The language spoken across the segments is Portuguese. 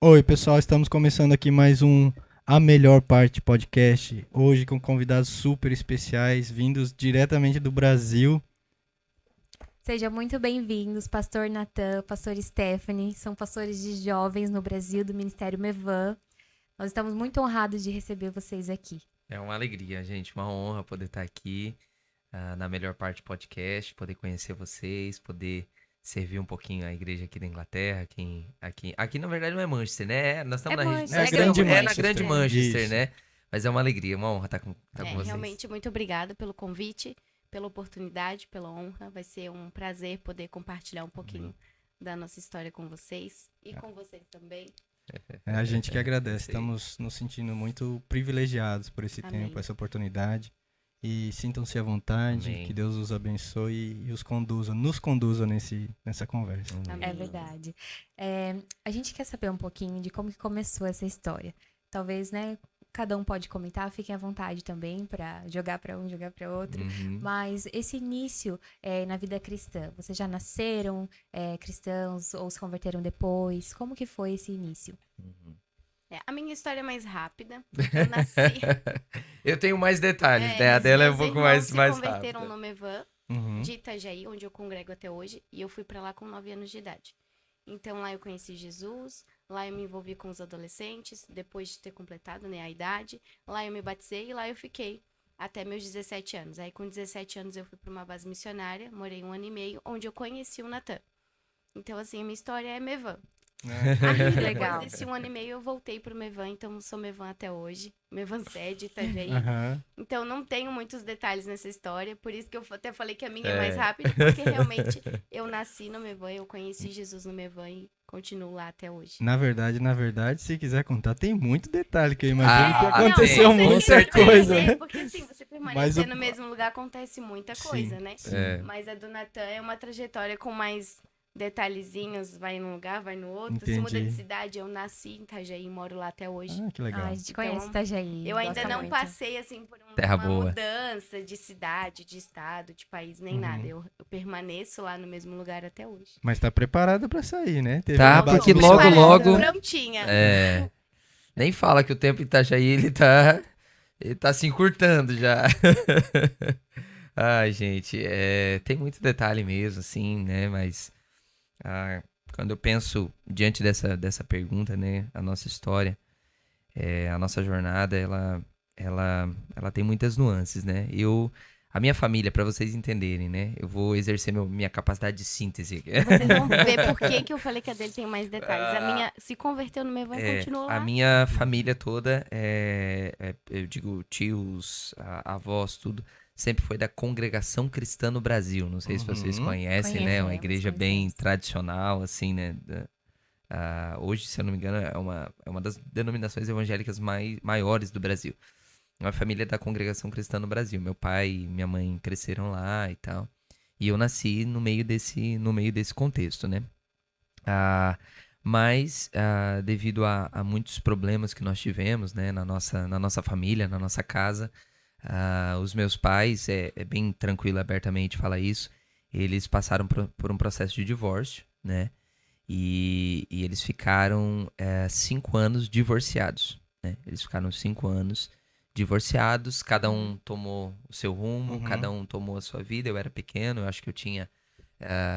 Oi, pessoal, estamos começando aqui mais um A Melhor Parte Podcast, hoje com convidados super especiais, vindos diretamente do Brasil. Sejam muito bem-vindos, pastor Natan, pastor Stephanie, são pastores de jovens no Brasil do Ministério Mevan. Nós estamos muito honrados de receber vocês aqui. É uma alegria, gente, uma honra poder estar aqui na Melhor Parte Podcast, poder conhecer vocês, poder servir um pouquinho a igreja aqui da Inglaterra, aqui na verdade não é Manchester, né? Nós estamos na Grande Manchester, né? Mas é uma alegria, uma honra estar com vocês. Realmente, muito obrigada pelo convite, pela oportunidade, pela honra. Vai ser um prazer poder compartilhar um pouquinho da nossa história com vocês e com vocês também. É a gente que agradece, estamos nos sentindo muito privilegiados por esse Amém. tempo, essa oportunidade. E sintam-se à vontade, Amém. que Deus os abençoe e nos conduza nessa conversa. Amém. É verdade. A gente quer saber um pouquinho de como que começou essa história. Talvez, né, cada um pode comentar, fiquem à vontade também para jogar para um, jogar para outro. Mas esse início na vida cristã, vocês já nasceram cristãos ou se converteram depois? Como que foi esse início? A minha história é mais rápida. Eu nasci... Eu tenho mais detalhes, né? A Meus dela é um pouco mais irmãos se rápida. converteram no Mevan, de Itajaí, onde eu congrego até hoje, e eu fui pra lá com 9 anos de idade. Então lá eu conheci Jesus, lá eu me envolvi com os adolescentes, depois de ter completado, né, a idade. Lá eu me batizei e lá eu fiquei até meus 17 anos. Aí com 17 anos eu fui pra uma base missionária, morei 1 ano e meio, onde eu conheci o Natan. Então assim, a minha história é Mevan. Aí, Legal. depois desse 1 ano e meio eu voltei pro Mevan, então sou Mevan até hoje. Mevan sede, Itajaí. Então não tenho muitos detalhes nessa história, por isso que eu até falei que a minha é mais rápida, porque realmente eu nasci no Mevan, eu conheci Jesus no Mevan e continuo lá até hoje. Na verdade, se quiser contar, tem muito detalhe que eu imagino que Ah, aconteceu não, com muita certeza. coisa, né? Porque assim, você permanecer no mesmo lugar acontece muita coisa, né? Mas a do Natan é uma trajetória com mais detalhezinhos, vai num lugar, vai no outro. Entendi. Se muda de cidade, eu nasci em Itajaí, moro lá até hoje. Ah, que legal. A gente conhece Itajaí. Eu ainda gosta não muito. passei, assim, por Terra uma boa. mudança de cidade, de estado, de país, nem nada. Eu permaneço lá no mesmo lugar até hoje. Mas tá preparada pra sair, né? Teve Tá, uma porque bagunça. logo- Prontinha. Nem fala que o tempo em Itajaí, ele tá se encurtando já. Ai, gente, tem muito detalhe mesmo, assim, né? Mas quando eu penso diante dessa pergunta, né? A nossa história, a nossa jornada, ela tem muitas nuances, né? A minha família, pra vocês entenderem, né? Eu vou exercer minha capacidade de síntese aqui. Vocês vão ver por que eu falei que a dele tem mais detalhes. A minha se converteu no Mevan e continua lá. A minha família toda, eu digo tios, avós, tudo, sempre foi da Congregação Cristã no Brasil. Não sei se vocês conhecem, né? Uma igreja bem tradicional, assim, né? Hoje, se eu não me engano, é uma das denominações evangélicas maiores do Brasil. Uma família da Congregação Cristã no Brasil. Meu pai e minha mãe cresceram lá e tal. E eu nasci no meio desse contexto, né? Mas, devido a muitos problemas que nós tivemos, né, na nossa família, na nossa casa, os meus pais, é bem tranquilo, abertamente falar isso, eles passaram por um processo de divórcio, né? E eles ficaram 5 anos divorciados, né? Eles ficaram 5 anos divorciados, cada um tomou o seu rumo, cada um tomou a sua vida. Eu era pequeno, eu acho que eu tinha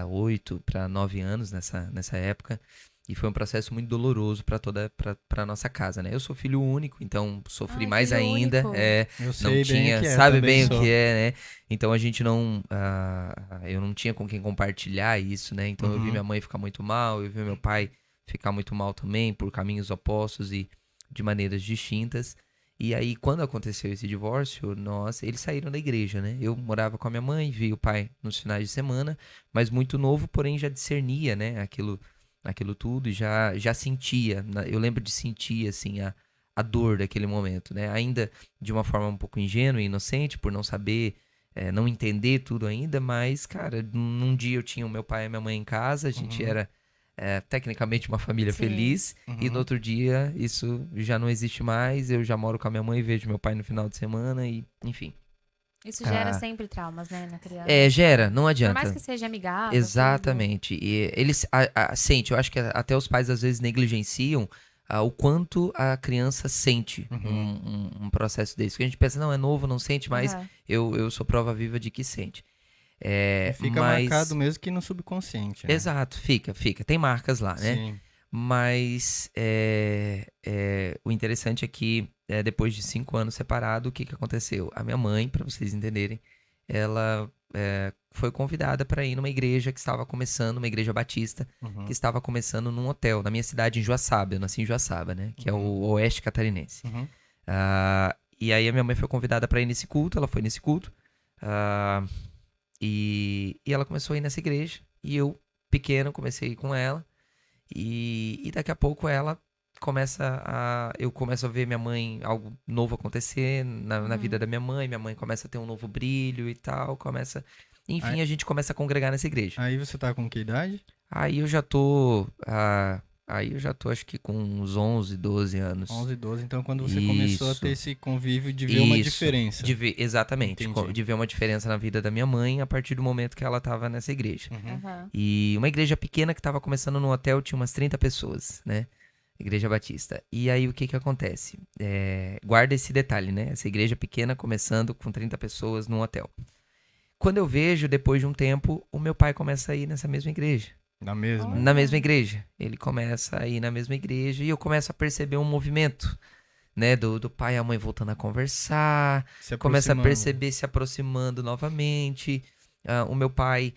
8 para 9 anos nessa época. E foi um processo muito doloroso pra nossa casa, né? Eu sou filho único, então sofri mais filho ainda. único. Eu Não sei tinha, bem o que é, sabe também bem sou. o que é, né? Então a gente não. Eu não tinha com quem compartilhar isso, né? Então eu vi minha mãe ficar muito mal, eu vi meu pai ficar muito mal também, por caminhos opostos e de maneiras distintas. E aí, quando aconteceu esse divórcio, eles saíram da igreja, né? Eu morava com a minha mãe, vi o pai nos finais de semana, mas muito novo, porém já discernia, né? Aquilo tudo e já sentia. Eu lembro de sentir, assim, a dor daquele momento, né? Ainda de uma forma um pouco ingênua e inocente, por não saber, não entender tudo ainda, mas, cara, num dia eu tinha o meu pai e a minha mãe em casa, a gente era tecnicamente uma família Sim. feliz, e no outro dia isso já não existe mais, eu já moro com a minha mãe, vejo meu pai no final de semana, e enfim. Isso gera sempre traumas, né, na criança. Gera, não adianta. Por mais que seja amigável. Exatamente. E eles sente, eu acho que até os pais às vezes negligenciam o quanto a criança sente um processo desse. Porque a gente pensa, não, é novo, não sente, mas eu sou prova viva de que sente. Fica marcado mesmo que no subconsciente, né? Exato, fica. Tem marcas lá, né? Sim. Mas o interessante é que depois de 5 anos separado, o que aconteceu? A minha mãe, para vocês entenderem, ela foi convidada para ir numa igreja que estava começando, uma igreja batista, que estava começando num hotel, na minha cidade, em Joaçaba. Eu nasci em Joaçaba, né? Que é o oeste catarinense. E aí a minha mãe foi convidada para ir nesse culto, ela foi nesse culto. E ela começou a ir nessa igreja. E eu, pequeno, comecei a ir com ela. E daqui a pouco eu começo a ver minha mãe, algo novo acontecer na vida da minha mãe começa a ter um novo brilho e tal, enfim, a gente começa a congregar nessa igreja. Aí você tá com que idade? Aí eu já tô, acho que com uns 11, 12 anos. 11, 12, então quando você começou a ter esse convívio de ver uma diferença. Exatamente, de ver uma diferença na vida da minha mãe a partir do momento que ela tava nessa igreja. E uma igreja pequena que tava começando no hotel, tinha umas 30 pessoas, né? Igreja Batista. E aí o que acontece? Guarda esse detalhe, né? Essa igreja pequena começando com 30 pessoas num hotel. Quando eu vejo, depois de um tempo, o meu pai começa a ir nessa mesma igreja. Na mesma? Na mesma igreja. Ele começa a ir na mesma igreja e eu começo a perceber um movimento, né? Do pai e a mãe voltando a conversar. Começa a perceber se aproximando novamente. O meu pai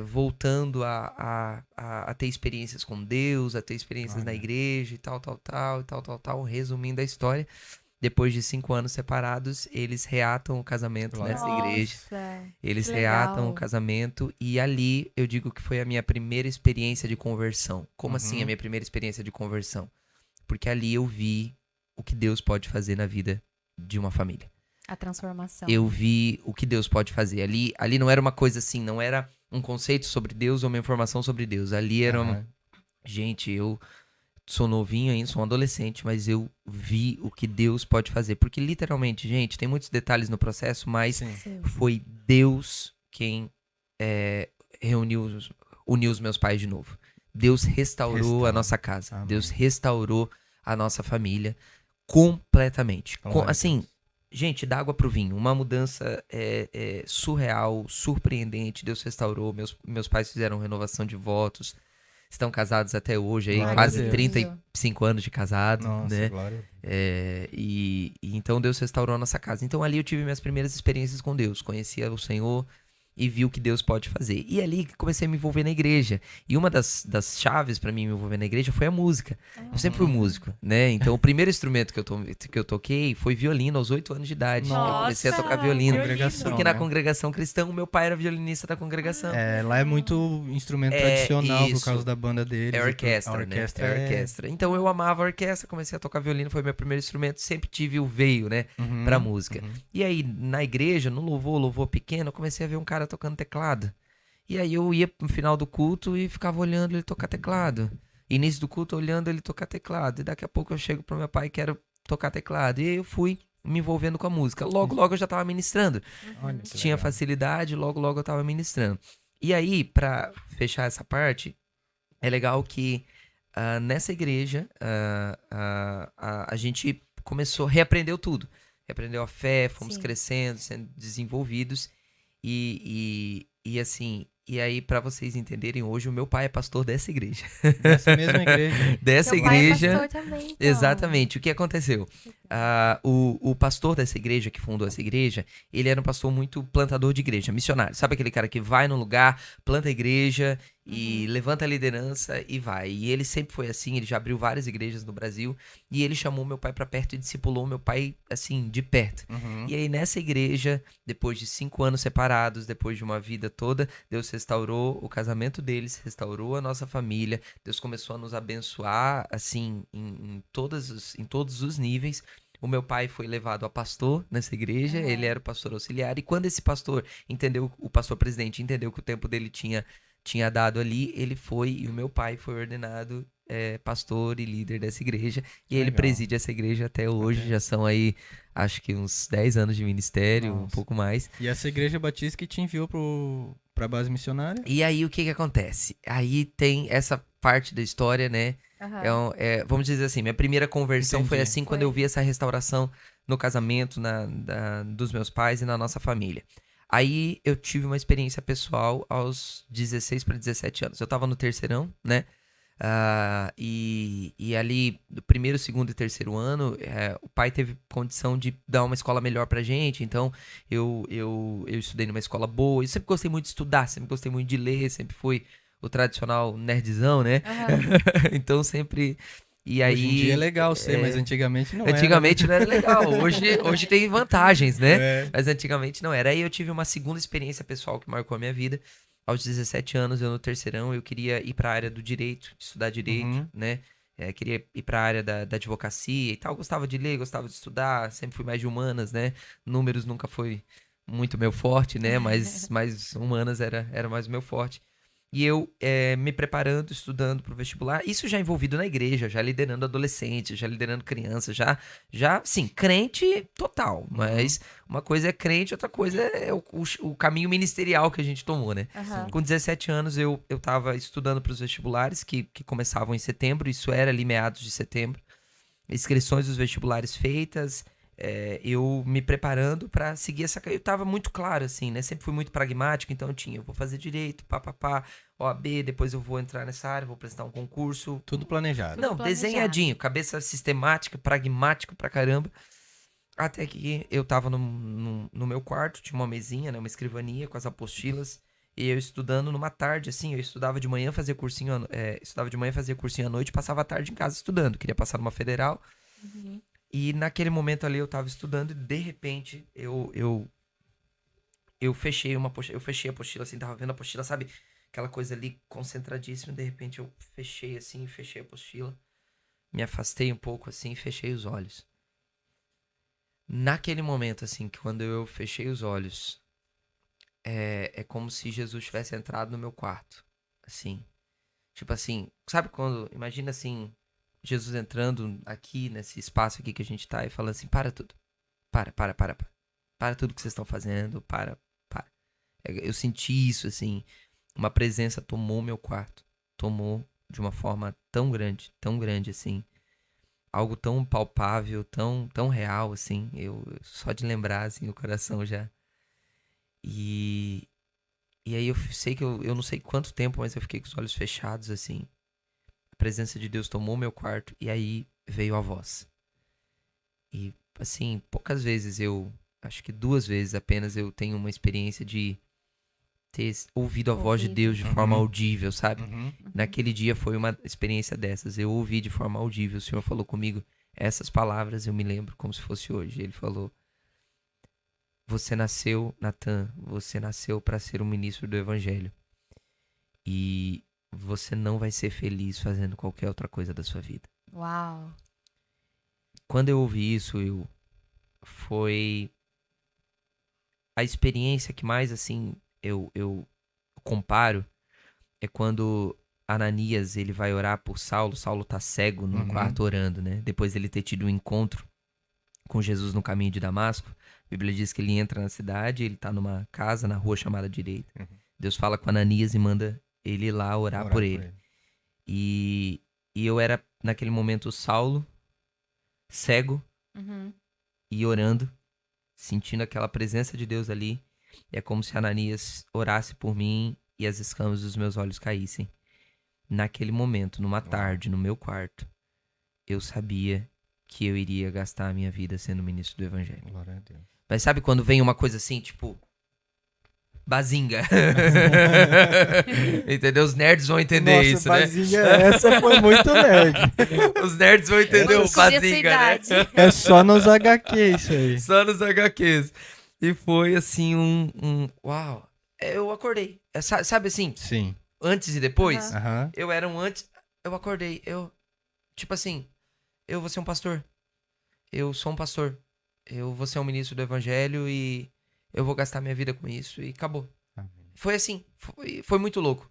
voltando a ter experiências com Deus, a ter experiências na igreja e tal. Resumindo a história, depois de 5 anos separados, eles reatam o casamento nessa igreja. Eles reatam o casamento e ali eu digo que foi a minha primeira experiência de conversão. Como assim a minha primeira experiência de conversão? Porque ali eu vi o que Deus pode fazer na vida de uma família. A transformação. Eu vi o que Deus pode fazer. Ali não era uma coisa assim, não era um conceito sobre Deus ou uma informação sobre Deus. Ali era Gente, eu sou novinho ainda, sou um adolescente, mas eu vi o que Deus pode fazer. Porque literalmente, gente, tem muitos detalhes no processo, mas foi Deus quem uniu os meus pais de novo. Deus restaurou a nossa casa. Amém. Deus restaurou a nossa família completamente. Assim... Gente, da água pro vinho, uma mudança surreal, surpreendente. Deus restaurou, meus pais fizeram renovação de votos, estão casados até hoje, aí, quase 35 anos de casado. Nossa, né? Glória. E então Deus restaurou a nossa casa. Então ali eu tive minhas primeiras experiências com Deus, conhecia o Senhor e vi o que Deus pode fazer. E ali comecei a me envolver na igreja. E uma das chaves para mim me envolver na igreja foi a música. Eu sempre fui músico, né? Então o primeiro instrumento que eu toquei foi violino aos 8 anos de idade. Nossa, eu comecei a tocar violino. Porque na né? congregação cristã, o meu pai era violinista da congregação. Lá é muito instrumento tradicional por causa da banda dele. É orquestra, né? É orquestra. Então eu amava a orquestra, comecei a tocar violino, foi meu primeiro instrumento. Sempre tive o veio, né? Pra música. E aí, na igreja, no louvor pequeno, eu comecei a ver um cara tocando teclado. E aí eu ia no final do culto e ficava olhando ele tocar teclado. Início do culto olhando ele tocar teclado. E daqui a pouco eu chego pro meu pai e quero tocar teclado. E aí eu fui me envolvendo com a música. Logo eu já tava ministrando. Tinha facilidade, logo eu tava ministrando. E aí, pra fechar essa parte, é legal que nessa igreja a gente reaprendeu tudo. Reaprendeu a fé, fomos crescendo, sendo desenvolvidos. E assim, e aí pra vocês entenderem, hoje o meu pai é pastor dessa igreja. Dessa mesma igreja. Dessa igreja. Pai é pastor também, então. Exatamente. O que aconteceu? O pastor dessa igreja, que fundou essa igreja, ele era um pastor muito plantador de igreja, missionário. Sabe aquele cara que vai no lugar, planta a igreja e levanta a liderança e vai. E ele sempre foi assim, ele já abriu várias igrejas no Brasil e ele chamou meu pai pra perto e discipulou meu pai, assim, de perto. E aí nessa igreja, depois de 5 anos separados, depois de uma vida toda, Deus restaurou o casamento deles, restaurou a nossa família, Deus começou a nos abençoar, assim, em todos os níveis. O meu pai foi levado a pastor nessa igreja, ele era o pastor auxiliar, e quando esse pastor o pastor presidente entendeu que o tempo dele tinha tinha dado ali, ele foi, e o meu pai foi ordenado pastor e líder dessa igreja. E ele preside essa igreja até hoje, já são aí, acho que uns 10 anos de ministério, um pouco mais. E essa igreja batista que te enviou pra base missionária? E aí, o que acontece? Aí tem essa parte da história, né? Vamos dizer assim, minha primeira conversão foi assim, quando eu vi essa restauração no casamento dos meus pais e na nossa família. Aí eu tive uma experiência pessoal aos 16 para 17 anos. Eu tava no terceirão, né? E ali, no primeiro, segundo e terceiro ano, o pai teve condição de dar uma escola melhor pra gente. Então, eu estudei numa escola boa. Eu sempre gostei muito de estudar, sempre gostei muito de ler, sempre fui o tradicional nerdzão, né? Então, sempre... E aí, hoje em dia é legal ser, mas antigamente não era. Antigamente não era legal. Hoje tem vantagens, né? Mas antigamente não era. Aí eu tive uma segunda experiência pessoal que marcou a minha vida. Aos 17 anos, eu no terceirão, eu queria ir para a área do direito, estudar direito, né? Queria ir para a área da advocacia e tal. Gostava de ler, gostava de estudar, sempre fui mais de humanas, né? Números nunca foi muito meu forte, né? Mas humanas era mais o meu forte. E eu me preparando, estudando para o vestibular, isso já envolvido na igreja, já liderando adolescentes, já liderando crianças, já sim, crente total. Mas uma coisa é crente, outra coisa é o caminho ministerial que a gente tomou, né? Com 17 anos eu tava estudando para os vestibulares, que começavam em setembro, isso era ali meados de setembro. Inscrições dos vestibulares feitas, eu me preparando para seguir essa... Eu tava muito claro, assim, né? Sempre fui muito pragmático, então eu vou fazer direito, OAB, depois eu vou entrar nessa área, vou prestar um concurso. Tudo planejado. Não, desenhadinho, cabeça sistemática, pragmático pra caramba. Até que eu tava no meu quarto, tinha uma mesinha, né? Uma escrivaninha com as apostilas. E eu estudando numa tarde, assim, eu estudava de manhã, fazia cursinho à noite, passava a tarde em casa estudando. Queria passar numa federal. E naquele momento ali eu tava estudando e de repente eu fechei a apostila, assim, tava vendo a apostila, sabe? Aquela coisa ali concentradíssima, de repente eu fechei assim, fechei a apostila, me afastei um pouco assim e fechei os olhos. Naquele momento, assim, que quando eu fechei os olhos, é como se Jesus tivesse entrado no meu quarto, assim. Tipo assim, sabe quando, imagina assim... Jesus entrando aqui, nesse espaço aqui que a gente tá, e falando assim, para tudo. Para tudo que vocês estão fazendo, para. Eu senti isso, assim, uma presença tomou meu quarto. Tomou de uma forma tão grande, assim. Algo tão palpável, tão real, assim. Só de lembrar, assim, o coração já. E aí eu sei que eu não sei quanto tempo, mas eu fiquei com os olhos fechados, assim. A presença de Deus tomou meu quarto e aí veio a voz. E, assim, poucas vezes acho que 2 vezes apenas eu tenho uma experiência de ter ouvido a voz de Deus de forma audível, sabe? Naquele dia foi uma experiência dessas. Eu ouvi de forma audível, o Senhor falou comigo essas palavras, eu me lembro como se fosse hoje. Ele falou: você nasceu, Natan, você nasceu para ser um ministro do Evangelho. E você não vai ser feliz fazendo qualquer outra coisa da sua vida. Uau! Quando eu ouvi isso, foi a experiência que mais, assim, eu comparo é quando Ananias, ele vai orar por Saulo. Saulo tá cego num quarto orando, né? Depois ele ter tido um encontro com Jesus no caminho de Damasco, a Bíblia diz que ele entra na cidade, ele tá numa casa na rua chamada Direita. Deus fala com Ananias e manda ele ir lá orar por ele. E eu era, naquele momento, Saulo, cego, e orando, sentindo aquela presença de Deus ali. E é como se Ananias orasse por mim e as escamas dos meus olhos caíssem. Naquele momento, numa tarde, no meu quarto, eu sabia que eu iria gastar a minha vida sendo ministro do Evangelho. Glória a Deus. Mas sabe quando vem uma coisa assim, tipo... Bazinga. Entendeu? Os nerds vão entender isso, né? Bazinga, essa foi muito nerd. Os nerds vão entender o bazinga, né? É só nos HQ isso aí. Só nos HQs. E foi assim uau. Eu acordei. Sabe assim? Sim. Antes e depois? Aham. Eu era antes. Eu acordei. Tipo assim, eu vou ser um pastor. Eu sou um pastor. Eu vou ser um ministro do Evangelho e eu vou gastar minha vida com isso e acabou. Amém. Foi assim, foi muito louco.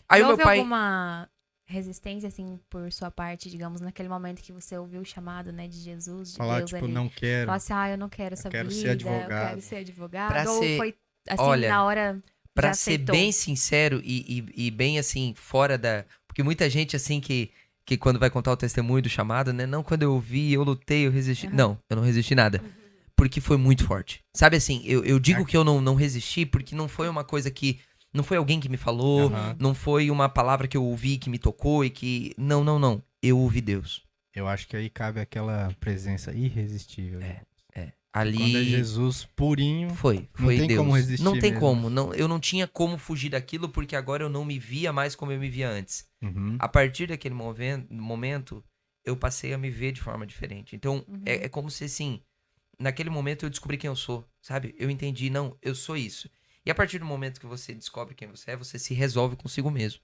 Aí E o meu houve pai... alguma resistência, assim, por sua parte, digamos, naquele momento que você ouviu o chamado, né, de Jesus, de Falar, Deus tipo, ali? não quero. Falar assim, eu não quero essa quero vida, ser advogado. eu quero ser advogado. Pra Ou ser... foi, assim, Olha, na hora já pra ser aceitou? bem sincero e bem, assim, fora da... Porque muita gente, assim, que quando vai contar o testemunho do chamado, né? Não, quando eu ouvi, eu lutei, eu resisti. Uhum. Não, eu não resisti nada. Porque foi muito forte. Sabe assim, eu digo que eu não resisti porque não foi uma coisa que... Não foi alguém que me falou, Aham. não foi uma palavra que eu ouvi que me tocou e que... Não. Eu ouvi Deus. Eu acho que aí cabe aquela presença irresistível. É. Que quando é Ali... Jesus purinho, Foi não tem Deus. como resistir Não tem mesmo. como. Não, eu não tinha como fugir daquilo porque agora eu não me via mais como eu me via antes. Uhum. A partir daquele momento, eu passei a me ver de forma diferente. Então, Uhum. é como se, assim, naquele momento eu descobri quem eu sou, sabe? Eu entendi, não, eu sou isso. E a partir do momento que você descobre quem você é, você se resolve consigo mesmo.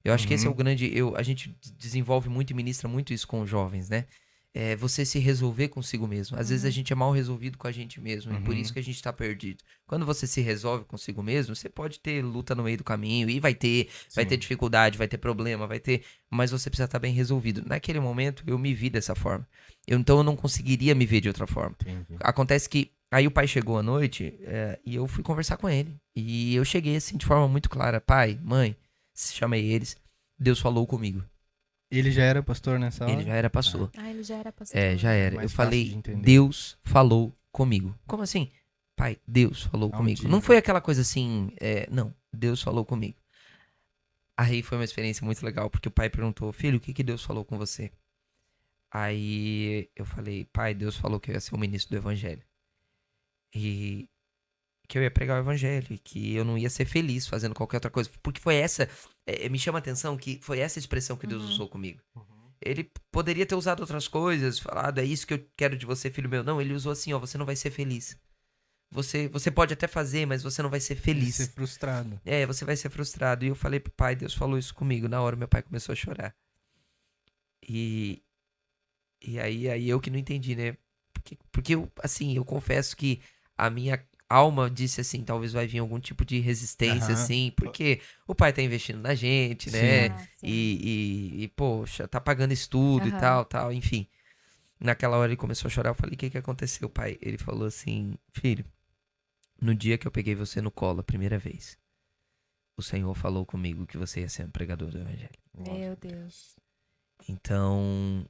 Eu acho que esse é o grande... A gente desenvolve muito e ministra muito isso com os jovens, né? É você se resolver consigo mesmo. Às vezes a gente é mal resolvido com a gente mesmo, e por isso que a gente tá perdido. Quando você se resolve consigo mesmo, você pode ter luta no meio do caminho, e vai ter dificuldade, vai ter problema, mas você precisa estar bem resolvido. Naquele momento, eu me vi dessa forma. Então eu não conseguiria me ver de outra forma. Entendi. Acontece que aí o pai chegou à noite, e eu fui conversar com ele. E eu cheguei assim de forma muito clara: pai, mãe, chamei eles, Deus falou comigo. Ele já era pastor nessa hora? Ele já era pastor. Ele já era pastor. Já era. mais Eu fácil falei, de entender. Deus falou comigo. Como assim? Pai, Deus falou comigo. Audível. Não foi aquela coisa assim, não, Deus falou comigo. Aí foi uma experiência muito legal, porque o pai perguntou, filho, o que Deus falou com você? Aí eu falei, pai, Deus falou que eu ia ser o ministro do evangelho. E que eu ia pregar o evangelho, e que eu não ia ser feliz fazendo qualquer outra coisa. Porque foi essa, me chama a atenção que foi essa expressão que Deus usou comigo. Ele poderia ter usado outras coisas, falado, é isso que eu quero de você, filho meu. Não, ele usou assim, você não vai ser feliz. Você pode até fazer, mas você não vai ser feliz. Ser frustrado. Você vai ser frustrado. E eu falei pro pai, Deus falou isso comigo. Na hora meu pai começou a chorar. E aí eu que não entendi, né? Porque eu, assim, eu confesso que a minha alma disse assim, talvez vai vir algum tipo de resistência, assim, porque o pai tá investindo na gente, né? Sim. E poxa, tá pagando estudo e tal, enfim. Naquela hora ele começou a chorar, eu falei, o que aconteceu, pai? Ele falou assim, filho, no dia que eu peguei você no colo a primeira vez, o Senhor falou comigo que você ia ser um pregador do evangelho. Meu Deus. Então,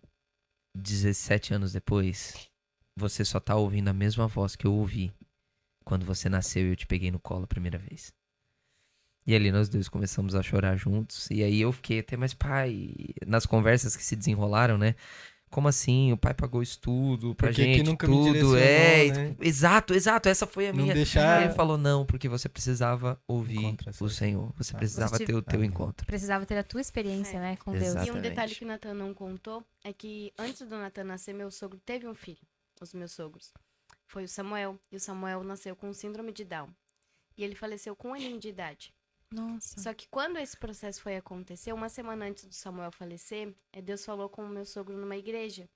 17 anos depois, você só tá ouvindo a mesma voz que eu ouvi quando você nasceu e eu te peguei no colo a primeira vez. E ali nós dois começamos a chorar juntos. E aí eu fiquei até, mas pai, nas conversas que se desenrolaram, né? Como assim? O pai pagou estudo pra Porque gente, que nunca me tudo. direcionou, né? Exato. Essa foi a Não minha... deixar- Ele falou, não, porque você precisava ouvir Encontra o Senhor. Você precisava Você ter o teu encontro. Precisava ter a tua experiência, né, com Deus. Exato. E um detalhe Exatamente. que o Natan não contou é que antes do Natan nascer, meu sogro teve um filho. Os meus sogros. Foi o Samuel. E o Samuel nasceu com síndrome de Down. E ele faleceu com 1 aninho de idade. Nossa. Só que quando esse processo foi acontecer, uma semana antes do Samuel falecer, Deus falou com o meu sogro numa igreja.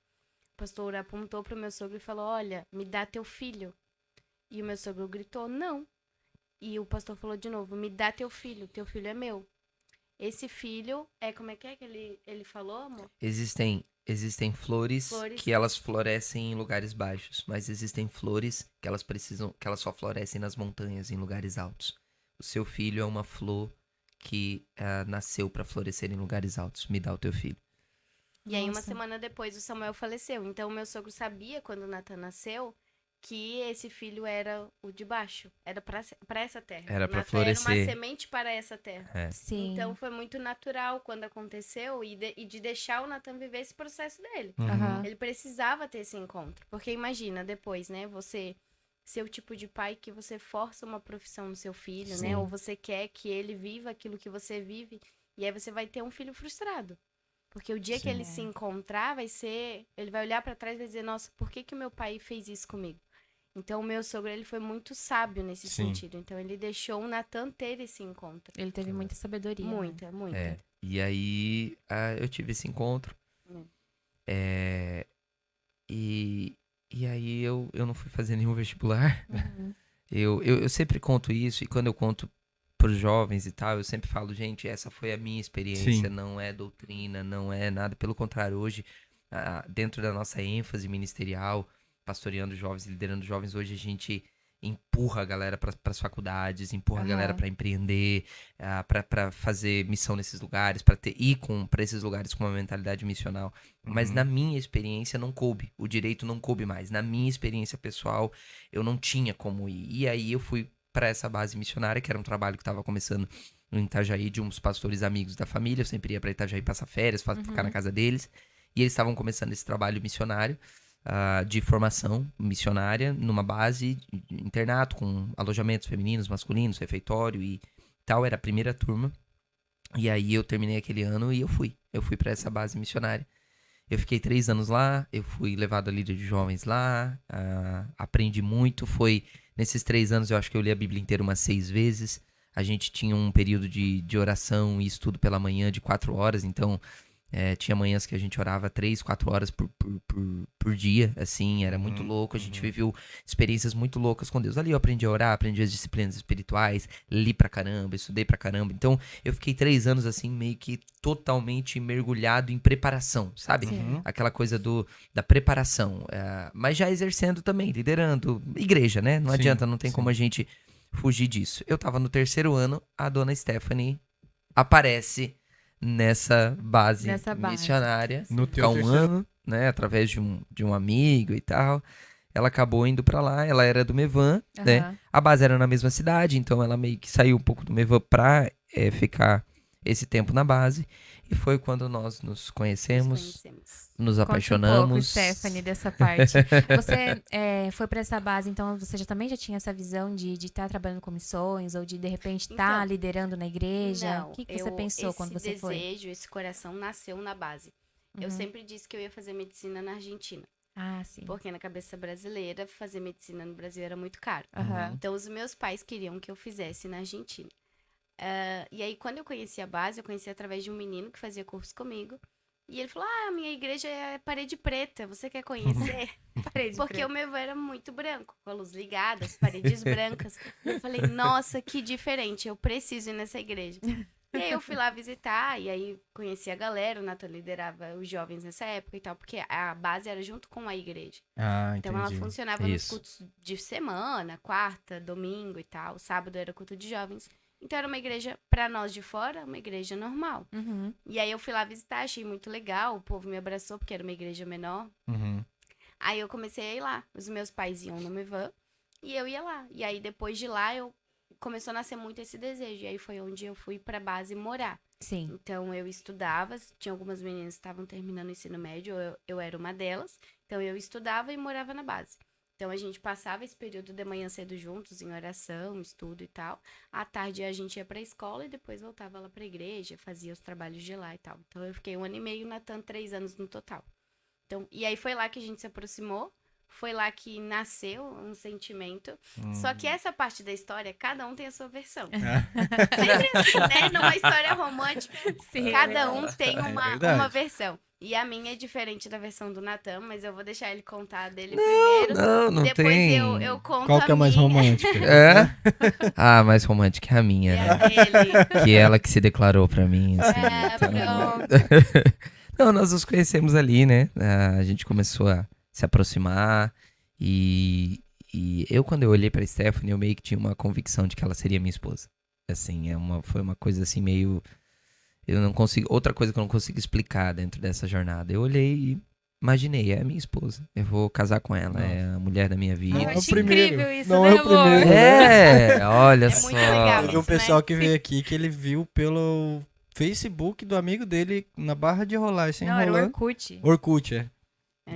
O pastor apontou pro meu sogro e falou, olha, me dá teu filho. E o meu sogro gritou, não. E o pastor falou de novo, me dá teu filho é meu. Esse filho como é que ele falou, amor? Existem flores Flores. que elas florescem em lugares baixos, mas existem flores que elas só florescem nas montanhas, em lugares altos. O seu filho é uma flor que nasceu para florescer em lugares altos. Me dá o teu filho. E aí, uma Nossa. semana depois, o Samuel faleceu. Então, o meu sogro sabia, quando o Natan nasceu, que esse filho era o de baixo. Era para essa terra. Era pra Natan florescer. Era uma semente para essa terra. Sim. Então, foi muito natural quando aconteceu e de deixar o Natan viver esse processo dele. Aham. Ele precisava ter esse encontro. Porque imagina, depois, né, você ser o tipo de pai que você força uma profissão no seu filho, Sim. né? Ou você quer que ele viva aquilo que você vive. E aí você vai ter um filho frustrado. Porque o dia que ele se encontrar, ele vai olhar pra trás e vai dizer, nossa, por que o meu pai fez isso comigo? Então, o meu sogro, ele foi muito sábio nesse sentido. Então, ele deixou o Natan ter esse encontro. Ele teve muita sabedoria. né? Muita. E aí eu tive esse encontro. E aí eu não fui fazer nenhum vestibular. Uhum. Eu sempre conto isso, e quando eu conto pros jovens e tal, eu sempre falo, gente, essa foi a minha experiência, Sim. não é doutrina, não é nada. Pelo contrário, hoje, dentro da nossa ênfase ministerial, pastoreando jovens, liderando jovens, hoje a gente empurra a galera para as faculdades, empurra a galera para empreender, para fazer missão nesses lugares, para ir para esses lugares com uma mentalidade missional. Mas na minha experiência não coube, o direito não coube mais. Na minha experiência pessoal, eu não tinha como ir. E aí eu fui para essa base missionária, que era um trabalho que estava começando em Itajaí, de uns pastores amigos da família. Eu sempre ia para Itajaí passar férias, ficar na casa deles. E eles estavam começando esse trabalho missionário. De formação missionária numa base de internato com alojamentos femininos, masculinos, refeitório e tal, era a primeira turma. E aí eu terminei aquele ano e eu fui para essa base missionária. Eu fiquei 3 anos lá, eu fui levado a líder de jovens lá, aprendi muito. Foi nesses 3 anos, eu acho que eu li a Bíblia inteira umas 6 vezes. A gente tinha um período de oração e estudo pela manhã de 4 horas, então tinha manhãs que a gente orava 3, 4 horas por dia, assim, era muito louco. A gente viveu experiências muito loucas com Deus. Ali eu aprendi a orar, aprendi as disciplinas espirituais, li pra caramba, estudei pra caramba. Então, eu fiquei 3 anos, assim, meio que totalmente mergulhado em preparação, sabe? Aquela coisa da preparação. Mas já exercendo também, liderando igreja, né? Não adianta, não tem como a gente fugir disso. Eu tava no 3º ano, a dona Stephanie aparece nessa base missionária, há um ano, né, através de um amigo e tal. Ela acabou indo pra lá, ela era do Mevan, né? A base era na mesma cidade, então ela meio que saiu um pouco do Mevan pra ficar esse tempo na base. E foi quando nós nos conhecemos, nos apaixonamos. Conte um pouco, Stephanie, dessa parte. Você foi pra essa base, então você também já tinha essa visão de estar trabalhando com missões ou de repente estar liderando na igreja? Não, o que você pensou quando você foi? Esse desejo, esse coração nasceu na base. Eu sempre disse que eu ia fazer medicina na Argentina. Sim. Porque na cabeça brasileira, fazer medicina no Brasil era muito caro. Então, os meus pais queriam que eu fizesse na Argentina. E aí, quando eu conheci a base, eu conheci através de um menino que fazia curso comigo. E ele falou, a minha igreja é parede preta, você quer conhecer? Porque o meu era muito branco, com a luz ligada, as paredes brancas. Eu falei, nossa, que diferente, eu preciso ir nessa igreja. E aí eu fui lá visitar, e aí conheci a galera, o Nathan liderava os jovens nessa época e tal, porque a base era junto com a igreja. entendi. Então ela funcionava nos cultos de semana, quarta, domingo e tal, sábado era culto de jovens. Então era uma igreja, pra nós de fora, uma igreja normal. E aí eu fui lá visitar, achei muito legal, o povo me abraçou, porque era uma igreja menor. Aí eu comecei a ir lá, os meus pais iam no Mevan, e eu ia lá. E aí depois de lá, começou a nascer muito esse desejo, e aí foi onde eu fui pra base morar. Sim. Então eu estudava, tinha algumas meninas que estavam terminando o ensino médio, eu era uma delas, então eu estudava e morava na base. Então, a gente passava esse período de manhã cedo juntos, em oração, estudo e tal. À tarde, a gente ia pra escola e depois voltava lá pra igreja, fazia os trabalhos de lá e tal. Então, eu fiquei 1 ano e meio, Nathan 3 anos no total. Então, e aí, foi lá que a gente se aproximou. Foi lá que nasceu um sentimento. Só que essa parte da história, cada um tem a sua versão. Sempre assim, né? Numa história romântica, cada um tem uma versão. E a minha é diferente da versão do Nathan, mas eu vou deixar ele contar dele primeiro. Não depois tem. eu conto Qual que é a mais minha. romântica? Mais romântica é a minha, né? Ele. Que é ela que se declarou pra mim. Assim, Pronto. Não, nós nos conhecemos ali, né? A gente começou a se aproximar e eu, quando eu olhei pra Stephanie, eu meio que tinha uma convicção de que ela seria minha esposa. Assim, foi uma coisa assim meio... Eu não consigo... Outra coisa que eu não consigo explicar dentro dessa jornada. Eu olhei e imaginei, é a minha esposa. Eu vou casar com ela, é a mulher da minha vida. Eu é o acho primeiro. incrível isso, Não né, é o amor? primeiro. Olha muito só. legal. Teve um Isso, pessoal né? que veio aqui que ele viu pelo Facebook do amigo dele na barra de rolar, sem Não, era o enrolando. Orkut. Orkut, é.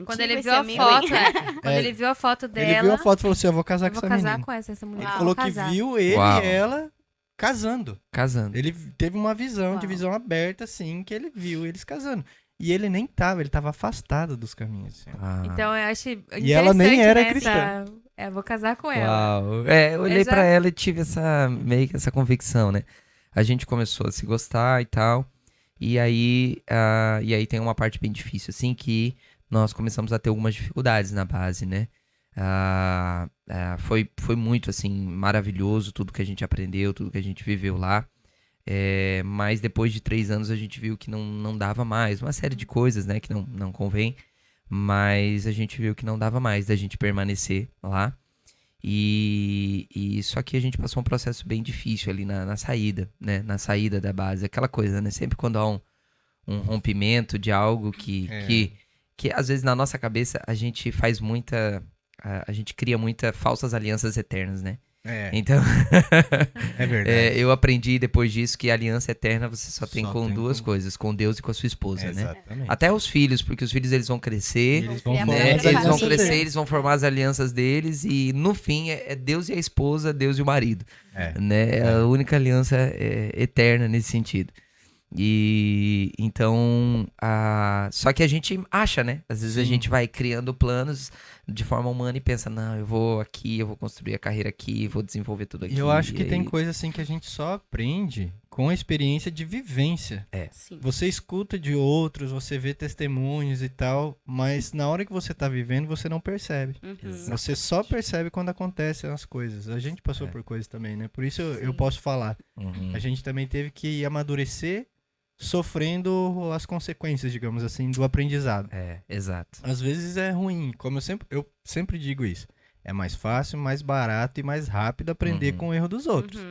Quando Antigo ele esse viu a amigo, foto, hein? quando ele viu a foto dela, Ele viu a foto e falou assim, eu vou casar eu com vou essa casar menina. com essa mulher. Ele Uau. falou Vou que casar. viu ele Uau. e ela casando. Casando. Ele teve uma visão, de Uau. visão aberta, assim, que ele viu eles casando. E ele nem tava, ele tava afastado dos caminhos. Assim. Então eu acho interessante, E ela nem era né, cristã. eu vou casar com ela. Uau. Eu olhei Eu já- pra ela e tive meio que essa convicção, né? A gente começou a se gostar e tal. E aí tem uma parte bem difícil, assim, que nós começamos a ter algumas dificuldades na base, né? Foi muito, assim, maravilhoso tudo que a gente aprendeu, tudo que a gente viveu lá. Mas depois de 3 anos a gente viu que não dava mais. Uma série de coisas, né, que não convém. Mas a gente viu que não dava mais da gente permanecer lá. E só que a gente passou um processo bem difícil ali na saída, né? Na saída da base. Aquela coisa, né? Sempre quando há um rompimento de algo que às vezes na nossa cabeça a gente faz a gente cria muitas falsas alianças eternas, né? Então, é verdade. Eu aprendi depois disso que a aliança eterna você só tem com duas coisas, com Deus e com a sua esposa, né? Até os filhos, porque os filhos eles vão crescer, eles vão crescer, eles vão formar as alianças deles e no fim é Deus e a esposa, Deus e o marido, né? É a única aliança eterna nesse sentido. E então, só que a gente acha, né? Às vezes a gente vai criando planos de forma humana e pensa, não, eu vou construir a carreira aqui, vou desenvolver tudo aqui. E eu acho que tem coisa assim que a gente só aprende com a experiência de vivência. Sim. Você escuta de outros, você vê testemunhos e tal, mas na hora que você tá vivendo, você não percebe. Você só percebe quando acontecem as coisas. A gente passou por coisas também, né? Por isso eu posso falar. A gente também teve que amadurecer sofrendo as consequências, digamos assim, do aprendizado. Exato. Às vezes é ruim, como eu sempre digo isso. É mais fácil, mais barato e mais rápido aprender com o erro dos outros.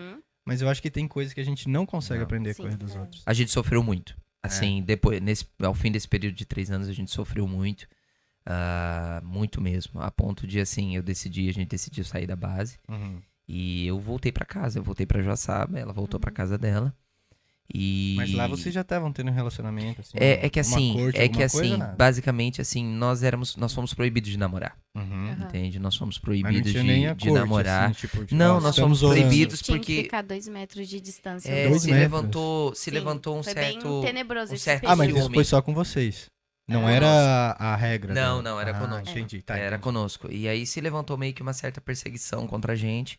Mas eu acho que tem coisas que a gente não consegue aprender com o erro dos outros. A gente sofreu muito. Assim, depois, ao fim desse período de 3 anos, a gente sofreu muito. Muito mesmo. A ponto de, assim, a gente decidiu sair da base. E eu voltei pra casa. Eu voltei pra Joaçaba, ela voltou pra casa dela. Mas lá vocês já estavam tendo um relacionamento, assim? Basicamente, assim, nós fomos proibidos de namorar. Entende? Nós fomos proibidos de namorar. Assim, tipo, nós fomos proibidos porque... porque... Tinha que ficar 2 metros de distância. Se levantou um foi certo... bem tenebroso esse certo mas período. isso foi só com vocês? Não era a regra? Não, era conosco. Entendi. Era conosco. E aí se levantou meio que uma certa perseguição contra a gente.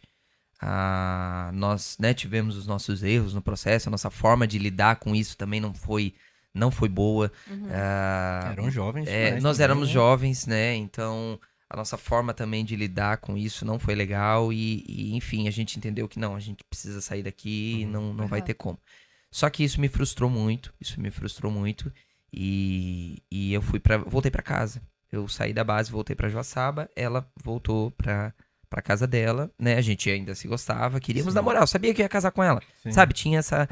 Nós, né, tivemos os nossos erros no processo, a nossa forma de lidar com isso também não foi boa. Eram jovens. Nós éramos jovens, né? Então a nossa forma também de lidar com isso não foi legal e enfim, a gente entendeu que não, a gente precisa sair daqui e não vai ter como. Só que isso me frustrou muito, e eu voltei pra casa. Eu saí da base, voltei pra Joaçaba, ela voltou pra casa dela, né? A gente ainda se gostava, queríamos namorar, eu sabia que eu ia casar com ela, sabe? Tinha essa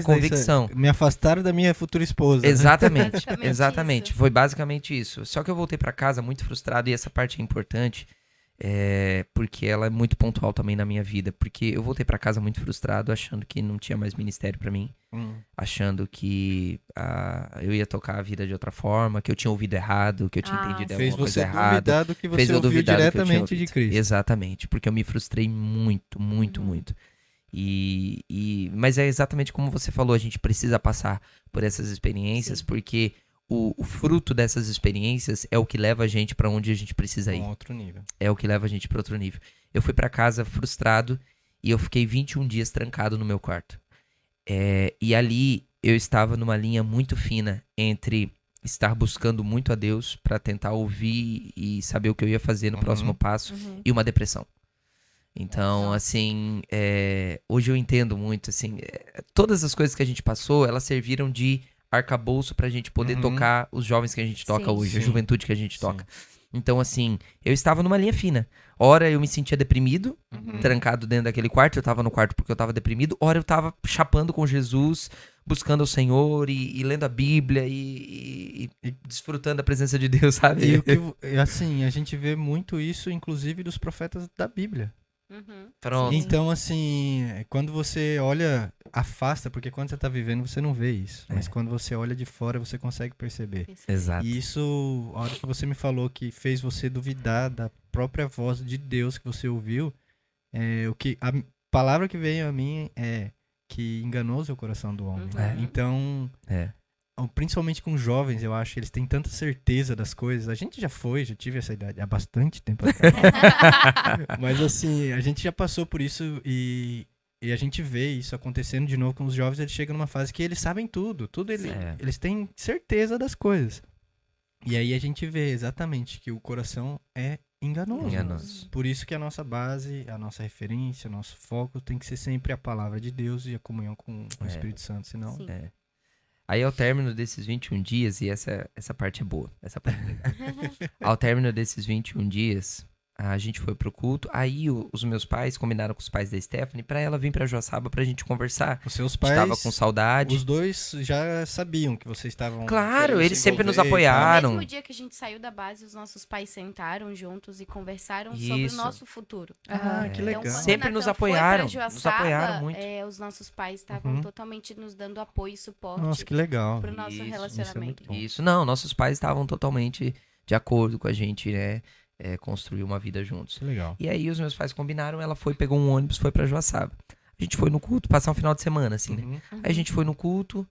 convicção. Me afastaram da minha futura esposa. Exatamente. Foi basicamente isso. Só que eu voltei pra casa muito frustrado e essa parte é importante, porque ela é muito pontual também na minha vida, porque eu voltei pra casa muito frustrado, achando que não tinha mais ministério pra mim, achando que eu ia tocar a vida de outra forma, que eu tinha ouvido errado, que eu tinha entendido alguma coisa errada. Fez eu duvidar diretamente de Cristo. Exatamente, porque eu me frustrei muito. Mas é exatamente como você falou, a gente precisa passar por essas experiências, porque o fruto dessas experiências é o que leva a gente pra onde a gente precisa ir. Outro nível. É o que leva a gente pra outro nível. Eu fui pra casa frustrado e eu fiquei 21 dias trancado no meu quarto. E ali eu estava numa linha muito fina entre estar buscando muito a Deus pra tentar ouvir e saber o que eu ia fazer no próximo passo e uma depressão. Então, assim, hoje eu entendo muito, assim, todas as coisas que a gente passou, elas serviram de arcabouço pra gente poder tocar os jovens que a gente toca hoje, a juventude que a gente toca. Então, assim, eu estava numa linha fina. Ora eu me sentia deprimido, trancado dentro daquele quarto, eu tava no quarto porque eu tava deprimido. Ora eu tava chapando com Jesus, buscando o Senhor e lendo a Bíblia e desfrutando da presença de Deus, sabe? E assim, a gente vê muito isso, inclusive, dos profetas da Bíblia. Pronto. Então, assim, quando você olha, afasta, porque quando você tá vivendo, você não vê isso. Mas quando você olha de fora, você consegue perceber. Exato. E isso, a hora que você me falou que fez você duvidar da própria voz de Deus que você ouviu, a palavra que veio a mim é que enganou-se o coração do homem. Então, principalmente com jovens, eu acho que eles têm tanta certeza das coisas. A gente já tive essa idade há bastante tempo atrás. Mas assim, a gente já passou por isso e a gente vê isso acontecendo de novo com os jovens. Eles chegam numa fase que eles sabem tudo eles têm certeza das coisas. E aí a gente vê exatamente que o coração é enganoso. Por isso que a nossa base, a nossa referência, o nosso foco tem que ser sempre a palavra de Deus e a comunhão com o Espírito Santo, senão... Aí, ao término desses 21 dias, e essa parte é boa, essa parte é legal. Ao término desses 21 dias, a gente foi pro culto. Aí, os meus pais combinaram com os pais da Stephanie pra ela vir pra Joaçaba pra gente conversar. Os seus pais... Estava com saudade. Os dois já sabiam que vocês estavam... Claro, eles sempre nos apoiaram. No mesmo dia que a gente saiu da base, os nossos pais sentaram juntos e conversaram sobre o nosso futuro. Que legal. Então, sempre nos apoiaram. Joaçaba, nos apoiaram muito. Os nossos pais estavam totalmente nos dando apoio e suporte. Nossa, que legal. Pro nosso relacionamento. Isso, não, nossos pais estavam totalmente de acordo com a gente, né? Construir uma vida juntos. Legal. E aí os meus pais combinaram, ela foi, pegou um ônibus, foi pra Joaçaba. A gente foi no culto, passar um final de semana, assim, né? Aí a gente foi no culto,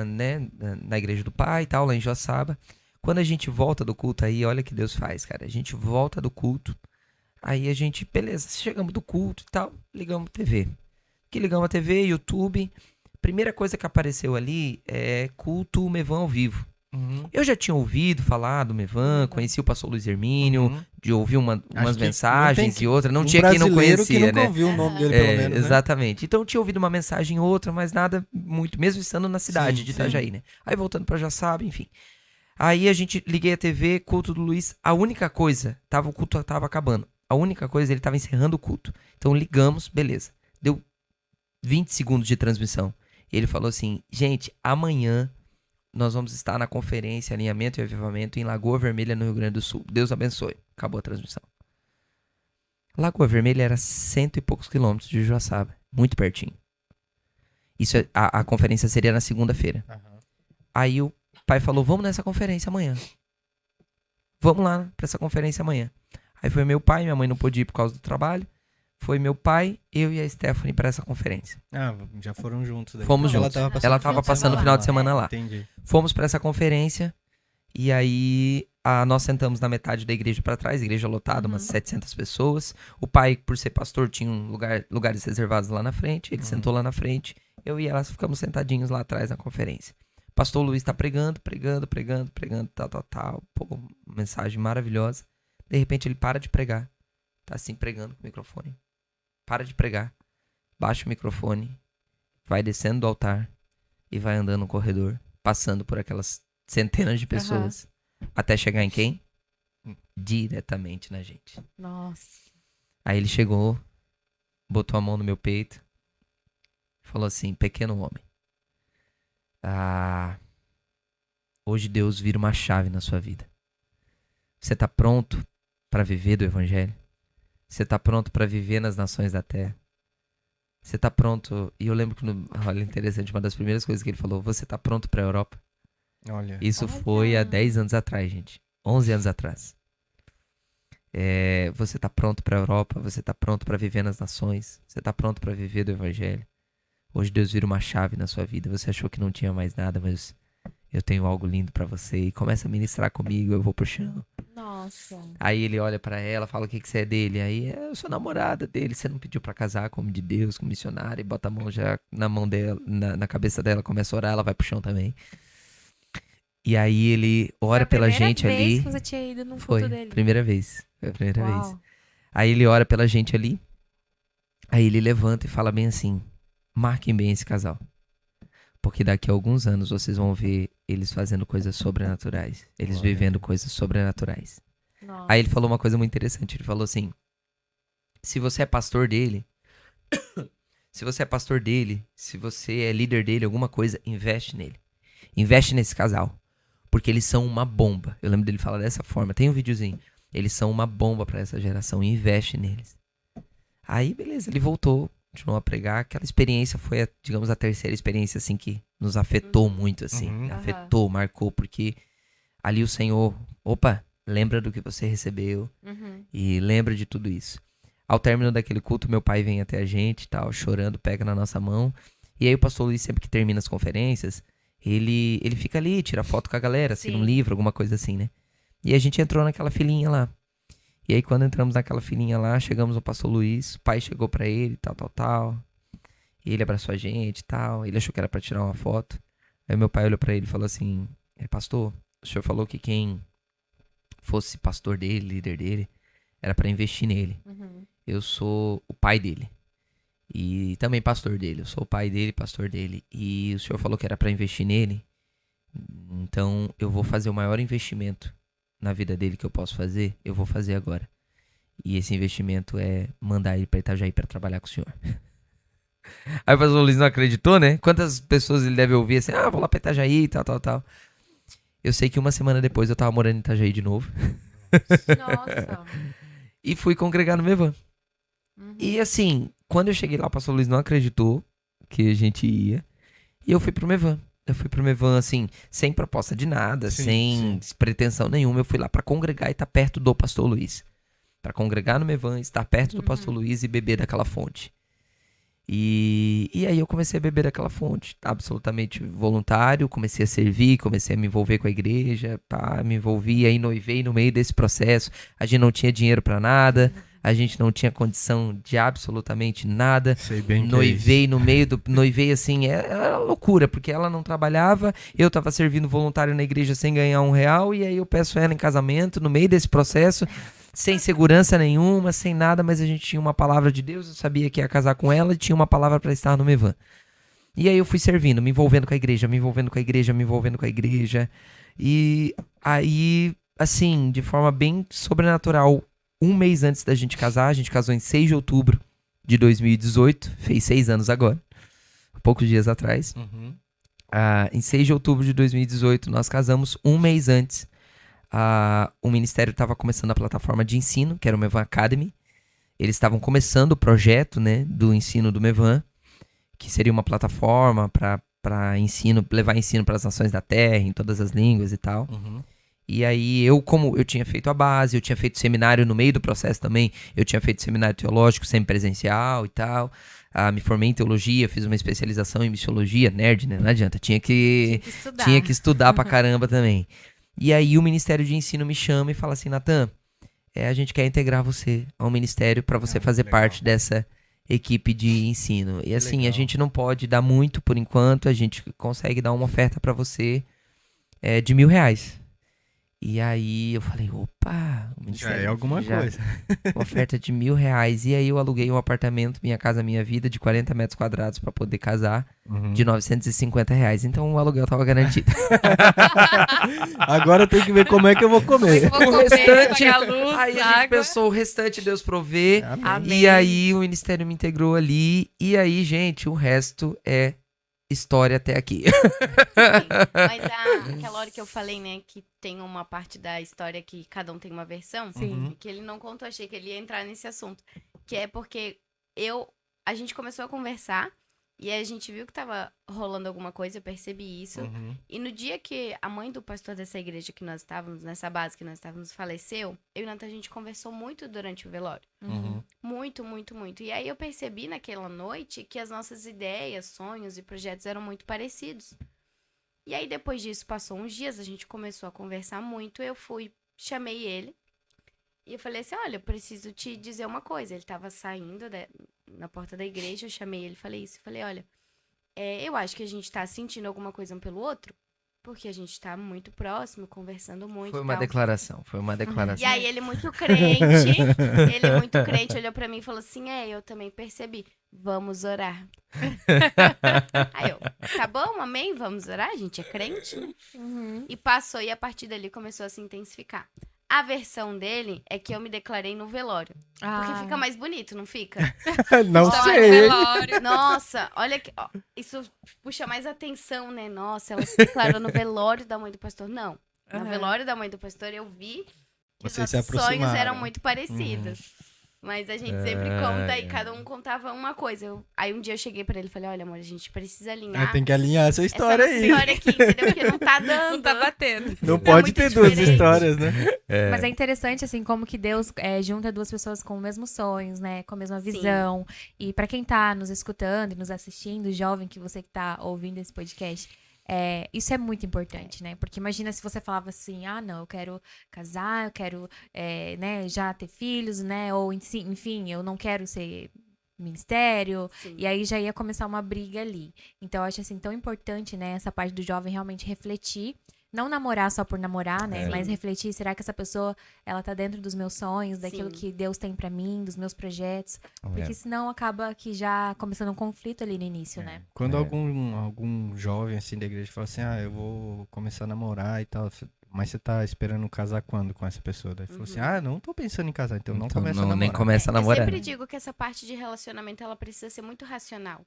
né, na igreja do pai e tal, lá em Joaçaba. Quando a gente volta do culto, aí olha o que Deus faz, cara. A gente volta do culto, aí a gente, beleza, chegamos do culto e tal, ligamos a TV. Que ligamos a TV, YouTube. Primeira coisa que apareceu ali é culto Mevan ao vivo. Eu já tinha ouvido falar do Mevan, conheci o pastor Luiz Hermínio, de ouvir umas mensagens e outra. Não tinha quem não conhecia, que nunca né? ouviu o nome dele, pelo menos, exatamente. Então eu tinha ouvido uma mensagem e outra, mas nada muito, mesmo estando na cidade de Itajaí, né? Aí voltando pra Joaçaba, enfim. Aí a gente liguei a TV, culto do Luiz. A única coisa, o culto tava acabando. A única coisa, ele tava encerrando o culto. Então ligamos, beleza. Deu 20 segundos de transmissão. E ele falou assim, gente, amanhã nós vamos estar na conferência Alinhamento e Avivamento em Lagoa Vermelha, no Rio Grande do Sul. Deus abençoe. Acabou a transmissão. Lagoa Vermelha era 100 e poucos quilômetros de Joaçaba. Muito pertinho. Isso, a conferência seria na segunda-feira. Aí o pai falou, vamos nessa conferência amanhã. Vamos lá pra essa conferência amanhã. Aí foi meu pai, minha mãe não pôde ir por causa do trabalho. Foi meu pai, eu e a Stephanie pra essa conferência. Já foram juntos daí. Fomos juntos. Ela tava passando o final de semana lá. Entendi. Fomos pra essa conferência e aí nós sentamos na metade da igreja pra trás, igreja lotada, umas 700 pessoas. O pai, por ser pastor, tinha lugares reservados lá na frente. Ele sentou lá na frente. Eu e ela ficamos sentadinhos lá atrás na conferência. Pastor Luiz tá pregando, tal. Pô, mensagem maravilhosa. De repente ele para de pregar. Tá assim pregando com o microfone. Para de pregar, baixa o microfone, vai descendo do altar e vai andando no corredor, passando por aquelas centenas de pessoas, até chegar em quem? Diretamente na gente. Nossa. Aí ele chegou, botou a mão no meu peito, falou assim, pequeno homem, hoje Deus vira uma chave na sua vida. Você tá pronto para viver do evangelho? Você tá pronto pra viver nas nações da terra? Você tá pronto... E eu lembro que, olha, interessante, uma das primeiras coisas que ele falou, você tá pronto pra Europa? Olha. Isso foi há 10 anos atrás, gente. 11 anos atrás. Você tá pronto pra Europa? Você tá pronto pra viver nas nações? Você tá pronto pra viver do evangelho? Hoje Deus vira uma chave na sua vida. Você achou que não tinha mais nada, mas eu tenho algo lindo pra você. E começa a ministrar comigo, eu vou pro chão. Nossa. Aí ele olha pra ela, fala o que você é dele. Aí eu sou namorada dele. Você não pediu pra casar como de Deus, como missionária. E bota a mão já na mão dela, na cabeça dela, começa a orar, ela vai pro chão também. E aí ele ora pela gente ali. Foi a primeira vez que você tinha ido no culto dele? Primeira vez. Foi a primeira vez. Aí ele ora pela gente ali. Aí ele levanta e fala bem assim, marquem bem esse casal. Porque daqui a alguns anos vocês vão ver eles fazendo coisas sobrenaturais. Eles vivendo coisas sobrenaturais. Nossa. Aí ele falou uma coisa muito interessante. Ele falou assim, se você é pastor dele, se você é líder dele, alguma coisa, investe nele. Investe nesse casal. Porque eles são uma bomba. Eu lembro dele falar dessa forma. Tem um videozinho. Eles são uma bomba pra essa geração. Investe neles. Aí, beleza, ele voltou. Continuou a pregar. Aquela experiência foi, digamos, a terceira experiência, assim, que nos afetou muito, assim. Afetou, marcou, porque ali o Senhor, lembra do que você recebeu e lembra de tudo isso. Ao término daquele culto, meu pai vem até a gente, tal, chorando, pega na nossa mão. E aí o pastor Luiz, sempre que termina as conferências, ele fica ali, tira foto com a galera, assina um livro, alguma coisa assim, né? E a gente entrou naquela filinha lá. E aí, quando entramos naquela filinha lá, chegamos no pastor Luiz, o pai chegou pra ele, tal. E ele abraçou a gente, tal. Ele achou que era pra tirar uma foto. Aí meu pai olhou pra ele e falou assim, pastor, o senhor falou que quem fosse pastor dele, líder dele, era para investir nele. Eu sou o pai dele. E também pastor dele. Eu sou o pai dele, pastor dele. E o senhor falou que era para investir nele. Então eu vou fazer o maior investimento na vida dele que eu posso fazer. Eu vou fazer agora. E esse investimento é mandar ele para Itajaí para trabalhar com o senhor. Aí o pastor Luiz não acreditou, né? Quantas pessoas ele deve ouvir assim, vou lá pra Itajaí e tal. Eu sei que uma semana depois eu tava morando em Itajaí de novo. Nossa. E fui congregar no Mevan. E assim, quando eu cheguei lá, o pastor Luiz não acreditou que a gente ia. E eu fui pro Mevan. Eu fui pro Mevan, assim, sem proposta de nada, sem pretensão nenhuma. Eu fui lá pra congregar e estar perto do pastor Luiz. Pra congregar no Mevan, estar perto do pastor Luiz e beber daquela fonte. E aí eu comecei a beber daquela fonte, absolutamente voluntário, comecei a servir, comecei a me envolver com a igreja, me envolvi, aí noivei no meio desse processo, a gente não tinha dinheiro pra nada, a gente não tinha condição de absolutamente nada, Sei bem noivei no meio do, noivei assim, era loucura, porque ela não trabalhava, eu tava servindo voluntário na igreja sem ganhar R$1, e aí eu peço ela em casamento, no meio desse processo, sem segurança nenhuma, sem nada, mas a gente tinha uma palavra de Deus, eu sabia que ia casar com ela e tinha uma palavra para estar no Mevan. E aí eu fui servindo, me envolvendo com a igreja. E aí, assim, de forma bem sobrenatural, um mês antes da gente casar, a gente casou em 6 de outubro de 2018, fez 6 anos agora, poucos dias atrás. Em 6 de outubro de 2018, nós casamos um mês antes. O ministério estava começando a plataforma de ensino, que era o Mevan Academy. Eles estavam começando o projeto, né, do ensino do Mevan, que seria uma plataforma para ensino, levar ensino para as nações da terra, em todas as línguas e tal. E aí como eu tinha feito a base, eu tinha feito seminário no meio do processo também, eu tinha feito seminário teológico, semipresencial e tal. Me formei em teologia, fiz uma especialização em missiologia, nerd, né, não adianta, tinha que estudar pra caramba também. E aí o Ministério de Ensino me chama e fala assim, Natan, a gente quer integrar você ao Ministério para você fazer parte dessa equipe de ensino. E assim, a gente não pode dar muito por enquanto, a gente consegue dar uma oferta para você de R$1.000. E aí eu falei, opa, já é alguma coisa. Uma oferta de R$1.000. E aí eu aluguei um apartamento, Minha Casa Minha Vida, de 40 metros quadrados para poder casar, de R$950. Então o aluguel tava garantido. Agora eu tenho que ver como é que eu vou comer. O restante, aí a gente pensou, o restante Deus provê. Amém. E aí o ministério me integrou ali. E aí, gente, o resto é história até aqui. Sim, mas aquela hora que eu falei, né, que tem uma parte da história que cada um tem uma versão, que ele não contou, achei que ele ia entrar nesse assunto, que é porque a gente começou a conversar e a gente viu que tava rolando alguma coisa, eu percebi isso, e no dia que a mãe do pastor dessa igreja que nós estávamos, nessa base que nós estávamos, faleceu, eu e o Natan, a gente conversou muito durante o velório. Muito, muito, muito. E aí eu percebi naquela noite que as nossas ideias, sonhos e projetos eram muito parecidos. E aí depois disso, passou uns dias, a gente começou a conversar muito, chamei ele, e eu falei assim, olha, eu preciso te dizer uma coisa. Ele tava saindo na porta da igreja, eu chamei ele, falei isso, falei, olha, eu acho que a gente tá sentindo alguma coisa um pelo outro, porque a gente tá muito próximo, conversando muito. Foi uma declaração. E aí ele muito crente, olhou pra mim e falou assim, eu também percebi, vamos orar. Aí eu, tá bom, amém, vamos orar, a gente é crente, né? E passou, e a partir dali começou a se intensificar. A versão dele é que eu me declarei no velório. Porque fica mais bonito, não fica? Não sei. Nossa, olha que... Ó, isso puxa mais atenção, né? Nossa, ela se declarou no velório da mãe do pastor. Não. No velório da mãe do pastor eu vi que os nossos sonhos eram muito parecidos. Mas a gente sempre conta e cada um contava uma coisa. Aí um dia eu cheguei pra ele e falei, olha, amor, a gente precisa alinhar. Tem que alinhar essa história aí. Essa história aqui, entendeu? Porque não tá dando. Não tá batendo. Não pode ter duas histórias, né? Mas é interessante, assim, como que Deus junta duas pessoas com os mesmos sonhos, né? Com a mesma visão. E pra quem tá nos escutando e nos assistindo, jovem, que você que tá ouvindo esse podcast... isso é muito importante, né? Porque imagina se você falava assim, não, eu quero casar, eu quero, né, já ter filhos, né? Ou, enfim, eu não quero ser ministério. Sim. E aí já ia começar uma briga ali. Então, eu acho, assim, tão importante, né? Essa parte do jovem realmente refletir não namorar só por namorar, né? Mas refletir, será que essa pessoa, ela tá dentro dos meus sonhos, daquilo que Deus tem pra mim, dos meus projetos? Porque senão acaba que já começando um conflito ali no início, né? Quando algum jovem, assim, da igreja fala assim, eu vou começar a namorar e tal, mas você tá esperando casar quando com essa pessoa? Daí falou assim, não tô pensando em casar, então não começa a namorar. Nem começa a namorar. Eu sempre digo que essa parte de relacionamento, ela precisa ser muito racional.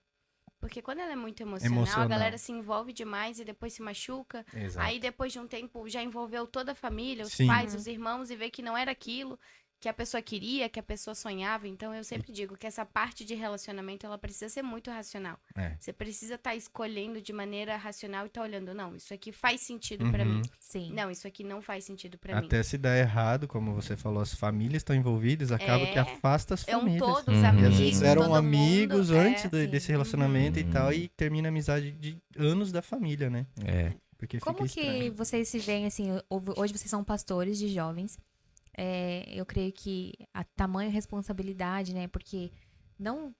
Porque quando ela é muito emocional, a galera se envolve demais e depois se machuca. Exato. Aí depois de um tempo já envolveu toda a família, os pais, os irmãos, e vê que não era aquilo que a pessoa queria, que a pessoa sonhava. Então eu sempre digo que essa parte de relacionamento, ela precisa ser muito racional. Você precisa estar escolhendo de maneira racional e estar olhando, não, isso aqui faz sentido pra mim. Sim. Não, isso aqui não faz sentido pra mim. Até se dá errado, como você falou, as famílias estão envolvidas, acaba que afasta as famílias. Todos amigos, e às vezes eram amigos mundo, antes desse relacionamento e tal, e termina a amizade de anos da família, né? Porque como que vocês se veem, assim, hoje vocês são pastores de jovens, eu creio que a tamanha responsabilidade, né, porque não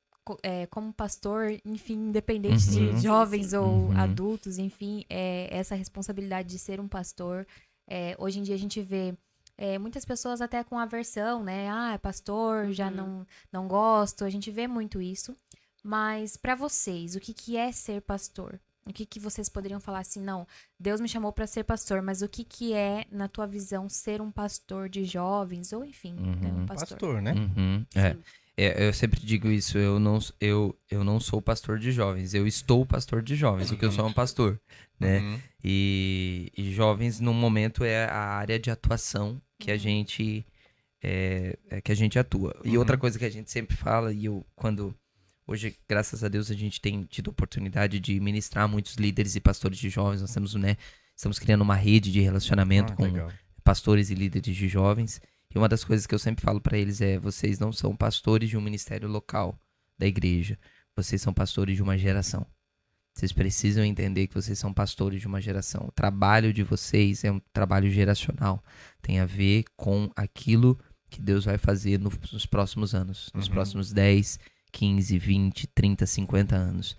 como pastor, enfim, independente de jovens ou adultos, enfim, essa responsabilidade de ser um pastor, hoje em dia a gente vê muitas pessoas até com aversão, né, é pastor, já não gosto, a gente vê muito isso, mas para vocês, o que é ser pastor? O que vocês poderiam falar assim, não, Deus me chamou para ser pastor, mas o que é, na tua visão, ser um pastor de jovens, ou enfim, né, um pastor? Pastor, né? Eu sempre digo isso, eu não sou pastor de jovens, eu estou pastor de jovens, o que eu sou é um pastor, né? E jovens, no momento, é a área de atuação que a gente atua. E outra coisa que a gente sempre fala, hoje, graças a Deus, a gente tem tido a oportunidade de ministrar muitos líderes e pastores de jovens. Nós estamos criando uma rede de relacionamento com pastores e líderes de jovens. E uma das coisas que eu sempre falo para eles vocês não são pastores de um ministério local da igreja. Vocês são pastores de uma geração. Vocês precisam entender que vocês são pastores de uma geração. O trabalho de vocês é um trabalho geracional. Tem a ver com aquilo que Deus vai fazer nos próximos anos. Nos próximos 10, 15, 20, 30, 50 anos,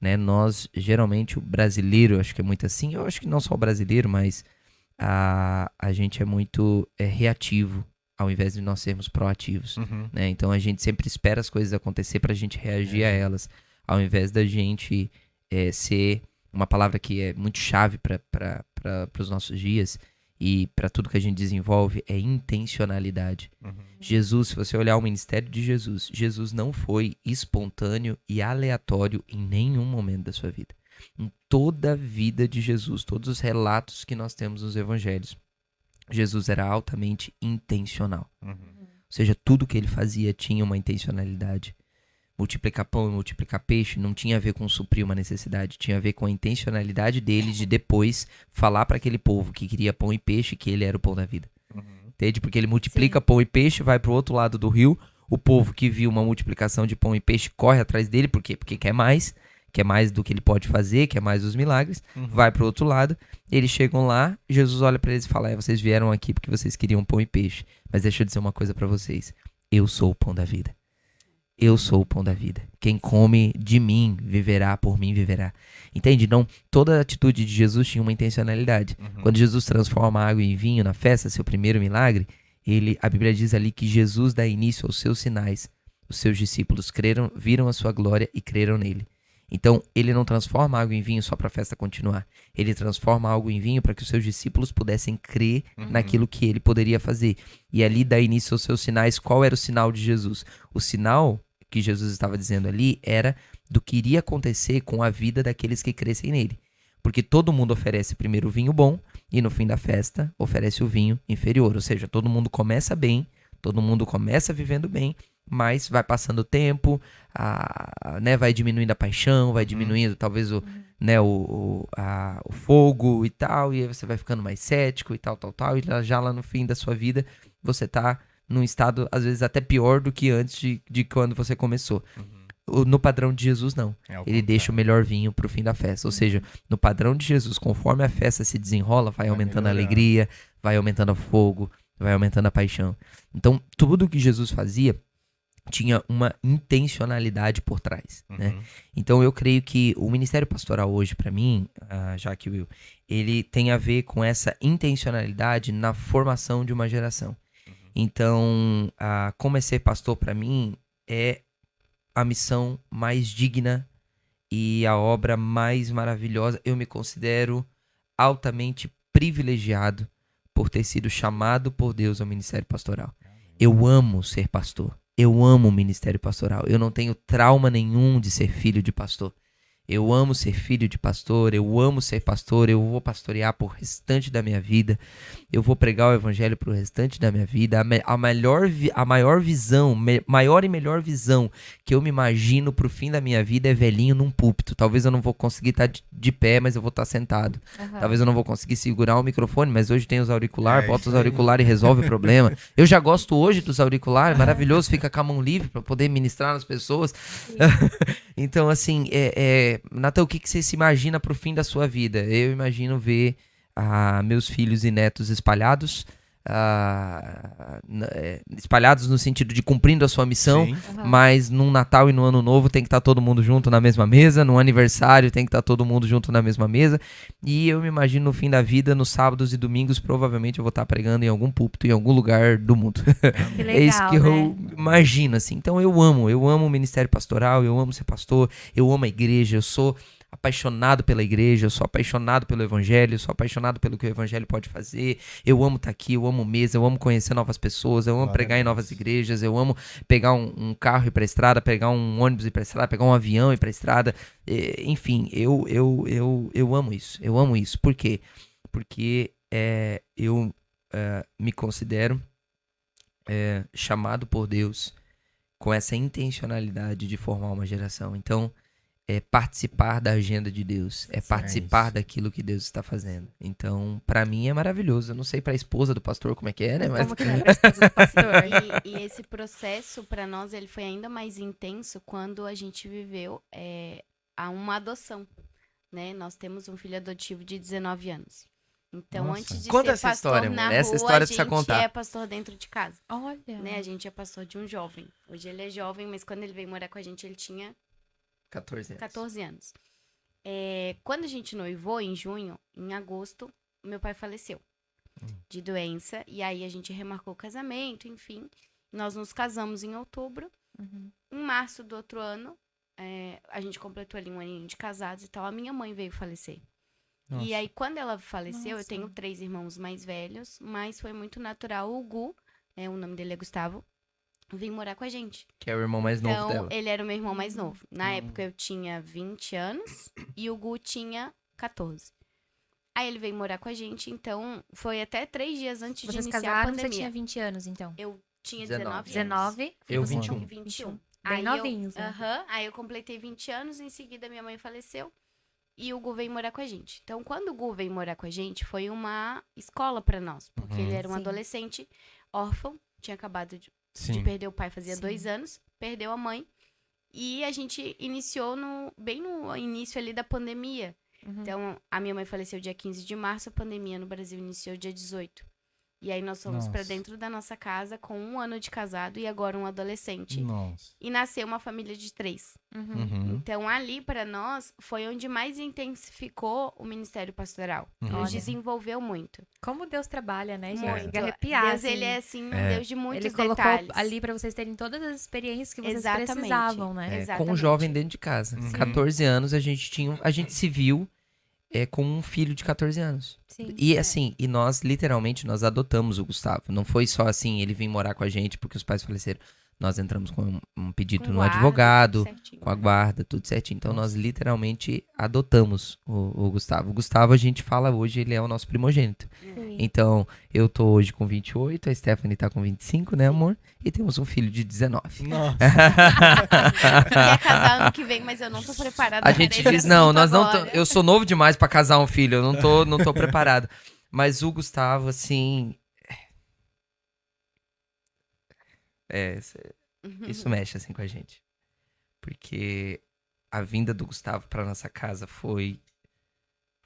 né? Nós, geralmente, o brasileiro, acho que é muito assim, eu acho que não só o brasileiro, mas a gente é muito reativo, ao invés de nós sermos proativos, né? Então, a gente sempre espera as coisas acontecer pra gente reagir a elas, ao invés da gente ser uma palavra que é muito chave para os nossos dias, e para tudo que a gente desenvolve, é intencionalidade. Jesus, se você olhar o ministério de Jesus, Jesus não foi espontâneo e aleatório em nenhum momento da sua vida. Em toda a vida de Jesus, todos os relatos que nós temos nos evangelhos, Jesus era altamente intencional. Ou seja, tudo que ele fazia tinha uma intencionalidade. Multiplicar pão e multiplicar peixe não tinha a ver com suprir uma necessidade, tinha a ver com a intencionalidade dele de depois falar para aquele povo que queria pão e peixe que ele era o pão da vida. Entende? Porque ele multiplica pão e peixe, vai pro outro lado do rio, o povo que viu uma multiplicação de pão e peixe corre atrás dele, por quê? Porque quer mais do que ele pode fazer, quer mais dos milagres, vai pro outro lado, eles chegam lá, Jesus olha para eles e fala, vocês vieram aqui porque vocês queriam pão e peixe, mas deixa eu dizer uma coisa para vocês, eu sou o pão da vida. Eu sou o pão da vida. Quem come de mim viverá, por mim viverá. Entende? Então, toda a atitude de Jesus tinha uma intencionalidade. Quando Jesus transforma a água em vinho na festa, seu primeiro milagre, a Bíblia diz ali que Jesus dá início aos seus sinais. Os seus discípulos viram a sua glória e creram nele. Então, ele não transforma a água em vinho só para a festa continuar. Ele transforma algo em vinho para que os seus discípulos pudessem crer naquilo que ele poderia fazer. E ali dá início aos seus sinais. Qual era o sinal de Jesus? O sinal que Jesus estava dizendo ali era do que iria acontecer com a vida daqueles que crescem nele. Porque todo mundo oferece primeiro o vinho bom e no fim da festa oferece o vinho inferior. Ou seja, todo mundo começa bem, todo mundo começa vivendo bem, mas vai passando o tempo, vai diminuindo a paixão, vai diminuindo talvez o fogo e tal, e aí você vai ficando mais cético e tal, e já lá no fim da sua vida você tá num estado, às vezes, até pior do que antes de quando você começou. No padrão de Jesus, não. Ele deixa o melhor vinho pro fim da festa. Ou seja, no padrão de Jesus, conforme a festa se desenrola, vai aumentando a alegria, vai aumentando o fogo, vai aumentando a paixão. Então, tudo que Jesus fazia tinha uma intencionalidade por trás, né? Então eu creio que o ministério pastoral hoje, para mim, Jaque e Will, ele tem a ver com essa intencionalidade na formação de uma geração. Então, como é ser pastor para mim é a missão mais digna e a obra mais maravilhosa. Eu me considero altamente privilegiado por ter sido chamado por Deus ao ministério pastoral. Eu amo ser pastor. Eu amo o ministério pastoral. Eu não tenho trauma nenhum de ser filho de pastor. Eu amo ser filho de pastor, eu amo ser pastor, eu vou pastorear pro restante da minha vida, eu vou pregar o evangelho pro restante da minha vida. A maior visão, maior e melhor visão que eu me imagino pro fim da minha vida é velhinho num púlpito. Talvez eu não vou conseguir estar de pé, mas eu vou estar sentado. Talvez eu não vou conseguir segurar o microfone, mas hoje tem os auriculares, bota os auriculares e resolve o problema. Eu já gosto hoje dos auriculares, maravilhoso, fica com a mão livre para poder ministrar nas pessoas. Então, assim, Natan, o que você se imagina pro fim da sua vida? Eu imagino ver meus filhos e netos espalhados, espalhados no sentido de cumprindo a sua missão, mas num Natal e no Ano Novo tem que estar todo mundo junto na mesma mesa, num aniversário tem que estar todo mundo junto na mesma mesa, e eu me imagino no fim da vida, nos sábados e domingos, provavelmente eu vou estar pregando em algum púlpito, em algum lugar do mundo. Que legal, é isso que eu imagino, assim. Então eu amo o ministério pastoral, eu amo ser pastor, eu amo a igreja, eu sou apaixonado pela igreja, eu sou apaixonado pelo evangelho, eu sou apaixonado pelo que o evangelho pode fazer, eu amo estar aqui, eu amo mesa, eu amo conhecer novas pessoas, eu amo pregar em novas igrejas, eu amo pegar um carro e ir pra estrada, pegar um ônibus e ir pra estrada, pegar um avião e ir pra estrada, enfim, eu amo isso, por quê? Porque eu me considero chamado por Deus com essa intencionalidade de formar uma geração. Então, é participar da agenda de Deus, é participar daquilo que Deus está fazendo. Então, pra mim é maravilhoso. Eu não sei pra esposa do pastor como é que é, né? Mas como que é pra esposa do pastor? E esse processo, pra nós, ele foi ainda mais intenso quando a gente viveu uma adoção, né? Nós temos um filho adotivo de 19 anos. Então, antes de Conta ser essa pastor história, na essa rua, história a precisa gente contar. é pastor dentro de casa. Olha. Né? A gente é pastor de um jovem. Hoje ele é jovem, mas quando ele veio morar com a gente, ele tinha 14 anos. Quando a gente noivou, em junho, em agosto, meu pai faleceu de doença. E aí a gente remarcou o casamento, enfim. Nós nos casamos em outubro. Em março do outro ano, a gente completou ali um aninho de casados e tal. A minha mãe veio falecer. Nossa. E aí, quando ela faleceu, eu tenho 3 irmãos mais velhos, mas foi muito natural. O Gu, o nome dele é Gustavo, vim morar com a gente. Que é o irmão mais novo dela. Então, ele era o meu irmão mais novo. Na época, eu tinha 20 anos e o Gu tinha 14. Aí, ele veio morar com a gente, então, foi até 3 dias antes de iniciar a pandemia. Você tinha 20 anos, então? Eu tinha 19 Eu você 21. 21. Bem novinhos, né? Aí, eu completei 20 anos, em seguida, minha mãe faleceu. E o Gu veio morar com a gente. Então, quando o Gu veio morar com a gente, foi uma escola pra nós. Porque ele era um adolescente órfão, tinha acabado de perder o pai, fazia 2 anos, perdeu a mãe. E a gente iniciou bem no início ali da pandemia. Então, a minha mãe faleceu dia 15 de março, a pandemia no Brasil iniciou dia 18. E aí nós fomos pra dentro da nossa casa com 1 ano de casado e agora um adolescente. Nossa. E nasceu uma família de 3. Então, ali para nós, foi onde mais intensificou o ministério pastoral. Nos desenvolveu muito. Como Deus trabalha, né, gente? Muito. Arrepiar, Deus, assim. ele é, assim, um Deus de muitos Ele colocou detalhes. ali para vocês terem todas as experiências que vocês Exatamente. precisavam, né? Com um jovem dentro de casa. 14 anos, a gente se viu com um filho de 14 anos. Sim. E assim, nós literalmente, nós adotamos o Gustavo. Não foi só assim, ele vir morar com a gente porque os pais faleceram. Nós entramos com um pedido no advogado, com a guarda, tudo certinho. Então, nós literalmente adotamos o Gustavo. O Gustavo, a gente fala hoje, ele é o nosso primogênito. Sim. Então, eu tô hoje com 28, a Stephanie tá com 25, né, amor? E temos um filho de 19. Nossa. Quer casar ano que vem, mas eu não tô preparada. A gente diz, não, eu sou novo demais pra casar um filho, eu não tô preparado. Mas o Gustavo, assim... Isso mexe assim com a gente. Porque a vinda do Gustavo pra nossa casa foi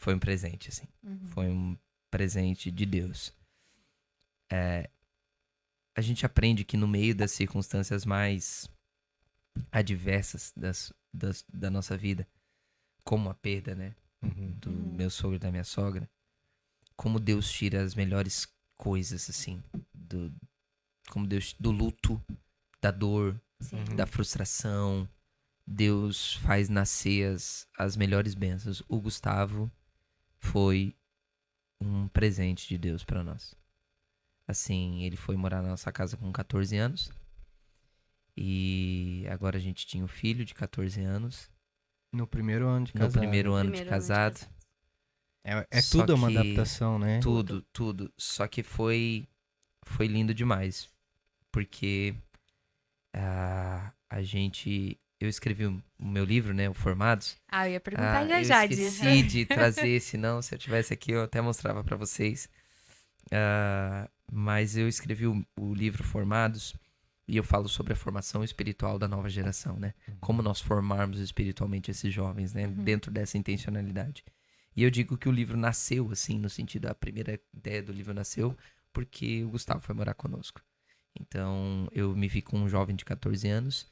um presente, assim. Foi um presente de Deus. a gente aprende que no meio das circunstâncias mais adversas da nossa vida, como a perda, né? Do meu sogro e da minha sogra, como Deus tira as melhores coisas, assim, como Deus, do luto, da dor, da frustração, Deus faz nascer as melhores bênçãos. O Gustavo foi um presente de Deus pra nós. Assim, ele foi morar na nossa casa com 14 anos. E agora a gente tinha um filho de 14 anos. No primeiro ano de casado. No primeiro ano de casado. É tudo uma adaptação, né? Tudo. Só que foi lindo demais. Porque eu escrevi o meu livro, né? O Formados. Eu ia perguntar já disso. Eu esqueci de trazer, senão se eu tivesse aqui eu até mostrava pra vocês. Mas eu escrevi o livro Formados e eu falo sobre a formação espiritual da nova geração, né? Como nós formarmos espiritualmente esses jovens, né? Dentro dessa intencionalidade. E eu digo que o livro nasceu, assim, no sentido, a primeira ideia do livro nasceu porque o Gustavo foi morar conosco. Então, eu me vi com um jovem de 14 anos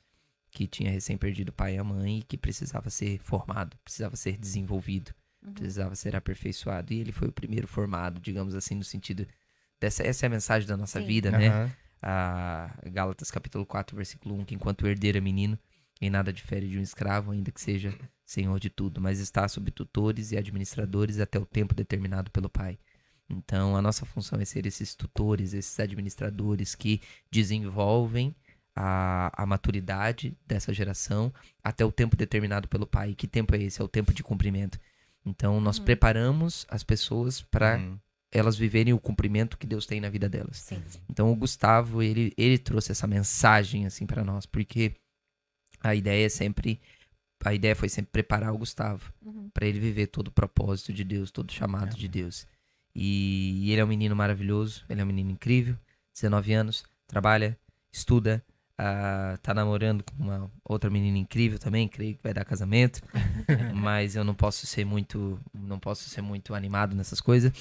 que tinha recém perdido o pai e a mãe e que precisava ser formado, precisava ser desenvolvido, precisava ser aperfeiçoado. E ele foi o primeiro formado, digamos assim, no sentido essa é a mensagem da nossa vida, né? Gálatas capítulo 4, versículo 1, que enquanto o herdeiro é menino, em nada difere de um escravo, ainda que seja senhor de tudo, mas está sob tutores e administradores até o tempo determinado pelo pai. Então, a nossa função é ser esses tutores, esses administradores que desenvolvem a maturidade dessa geração até o tempo determinado pelo pai. Que tempo é esse? É o tempo de cumprimento. Então, nós preparamos as pessoas para elas viverem o cumprimento que Deus tem na vida delas. Sim. Então, o Gustavo, ele trouxe essa mensagem assim para nós, porque a ideia foi sempre preparar o Gustavo para ele viver todo o propósito de Deus, todo o chamado de Deus. E ele é um menino maravilhoso, ele é um menino incrível, 19 anos, trabalha, estuda, tá namorando com uma outra menina incrível também, creio que vai dar casamento, mas eu não posso ser muito animado nessas coisas.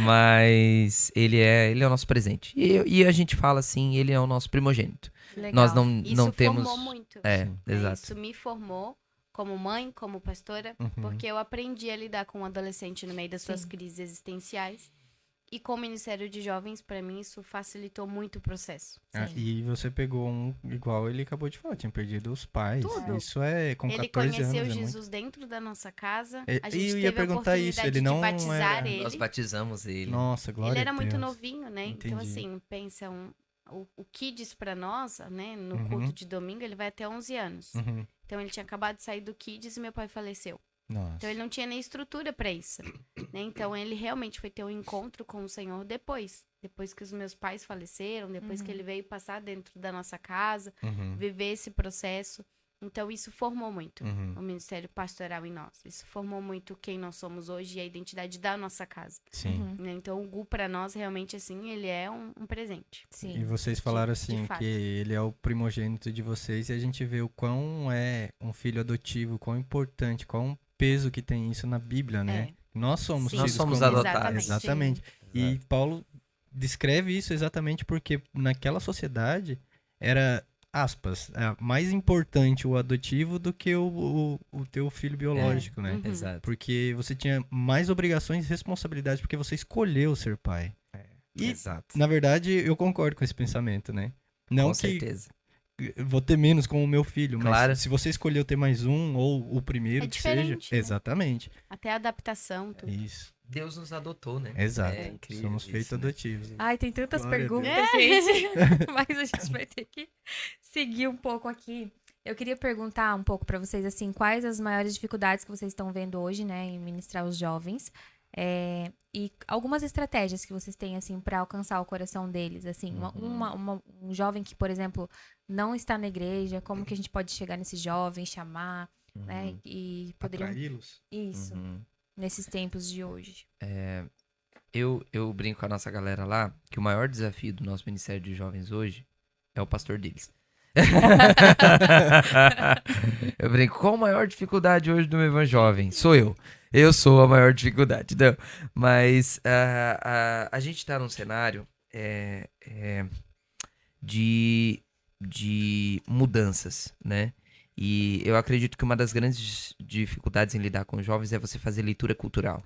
Mas ele é o nosso presente. E a gente fala assim, ele é o nosso primogênito. Legal. Nós não temos... Isso formou muito. Exato. Isso me formou como mãe, como pastora, porque eu aprendi a lidar com um adolescente no meio das suas crises existenciais. E com o Ministério de Jovens, para mim, isso facilitou muito o processo. E você pegou um, igual ele acabou de falar, tinha perdido os pais. Tudo. Isso é com 14 anos. Ele conheceu Jesus muito... dentro da nossa casa. E a gente eu teve ia perguntar a isso, oportunidade ele não de batizar ele. Nós batizamos ele. Nossa, glória a Deus. Ele era muito novinho, né? Entendi. Então, assim, pensa, o Kids para nós, né? No culto de domingo, ele vai até 11 anos. Então, ele tinha acabado de sair do Kids e meu pai faleceu. Nossa. Então, ele não tinha nem estrutura para isso, né? Então, ele realmente foi ter um encontro com o Senhor depois que os meus pais faleceram, depois que ele veio passar dentro da nossa casa, viver esse processo. Então, isso formou muito o ministério pastoral em nós. Isso formou muito quem nós somos hoje e a identidade da nossa casa. Sim. Então, o Gu, para nós, realmente, assim, ele é um presente. Sim. E vocês falaram assim fato. que ele é o primogênito de vocês e a gente vê o quão é um filho adotivo, quão importante, quão peso que tem isso na Bíblia, né? Nós somos Sim. filhos Nós somos como... adotados. Exatamente. E Paulo descreve isso exatamente porque naquela sociedade era, aspas, mais importante o adotivo do que o teu filho biológico, né? Exato. Porque você tinha mais obrigações e responsabilidades porque você escolheu ser pai. E, Exato. na verdade, eu concordo com esse pensamento, né? Não Com que certeza. vou ter menos com o meu filho, Claro. mas se você escolheu ter mais um ou o primeiro É que seja, diferente, né? exatamente. Até a adaptação, tudo. Isso. Deus nos adotou, né? Exato. É incrível Somos isso, feitos né? adotivos. Ai, tem tantas Glória a perguntas, gente. Mas a gente vai ter que seguir um pouco aqui. Eu queria perguntar um pouco pra vocês, assim, quais as maiores dificuldades que vocês estão vendo hoje, né, em ministrar os jovens. E algumas estratégias que vocês têm, assim, pra alcançar o coração deles, assim. Um jovem que, por exemplo, não está na igreja, como que a gente pode chegar nesse jovem, chamar, né, e poderia... Atraí-los. Isso, nesses tempos de hoje. Eu brinco com a nossa galera lá que o maior desafio do nosso Ministério de Jovens hoje é o pastor deles. Eu brinco, qual a maior dificuldade hoje do meu Evanjovem? Sou eu. Eu sou a maior dificuldade, não. Mas a gente tá num cenário de mudanças, né? E eu acredito que uma das grandes dificuldades em lidar com os jovens é você fazer leitura cultural.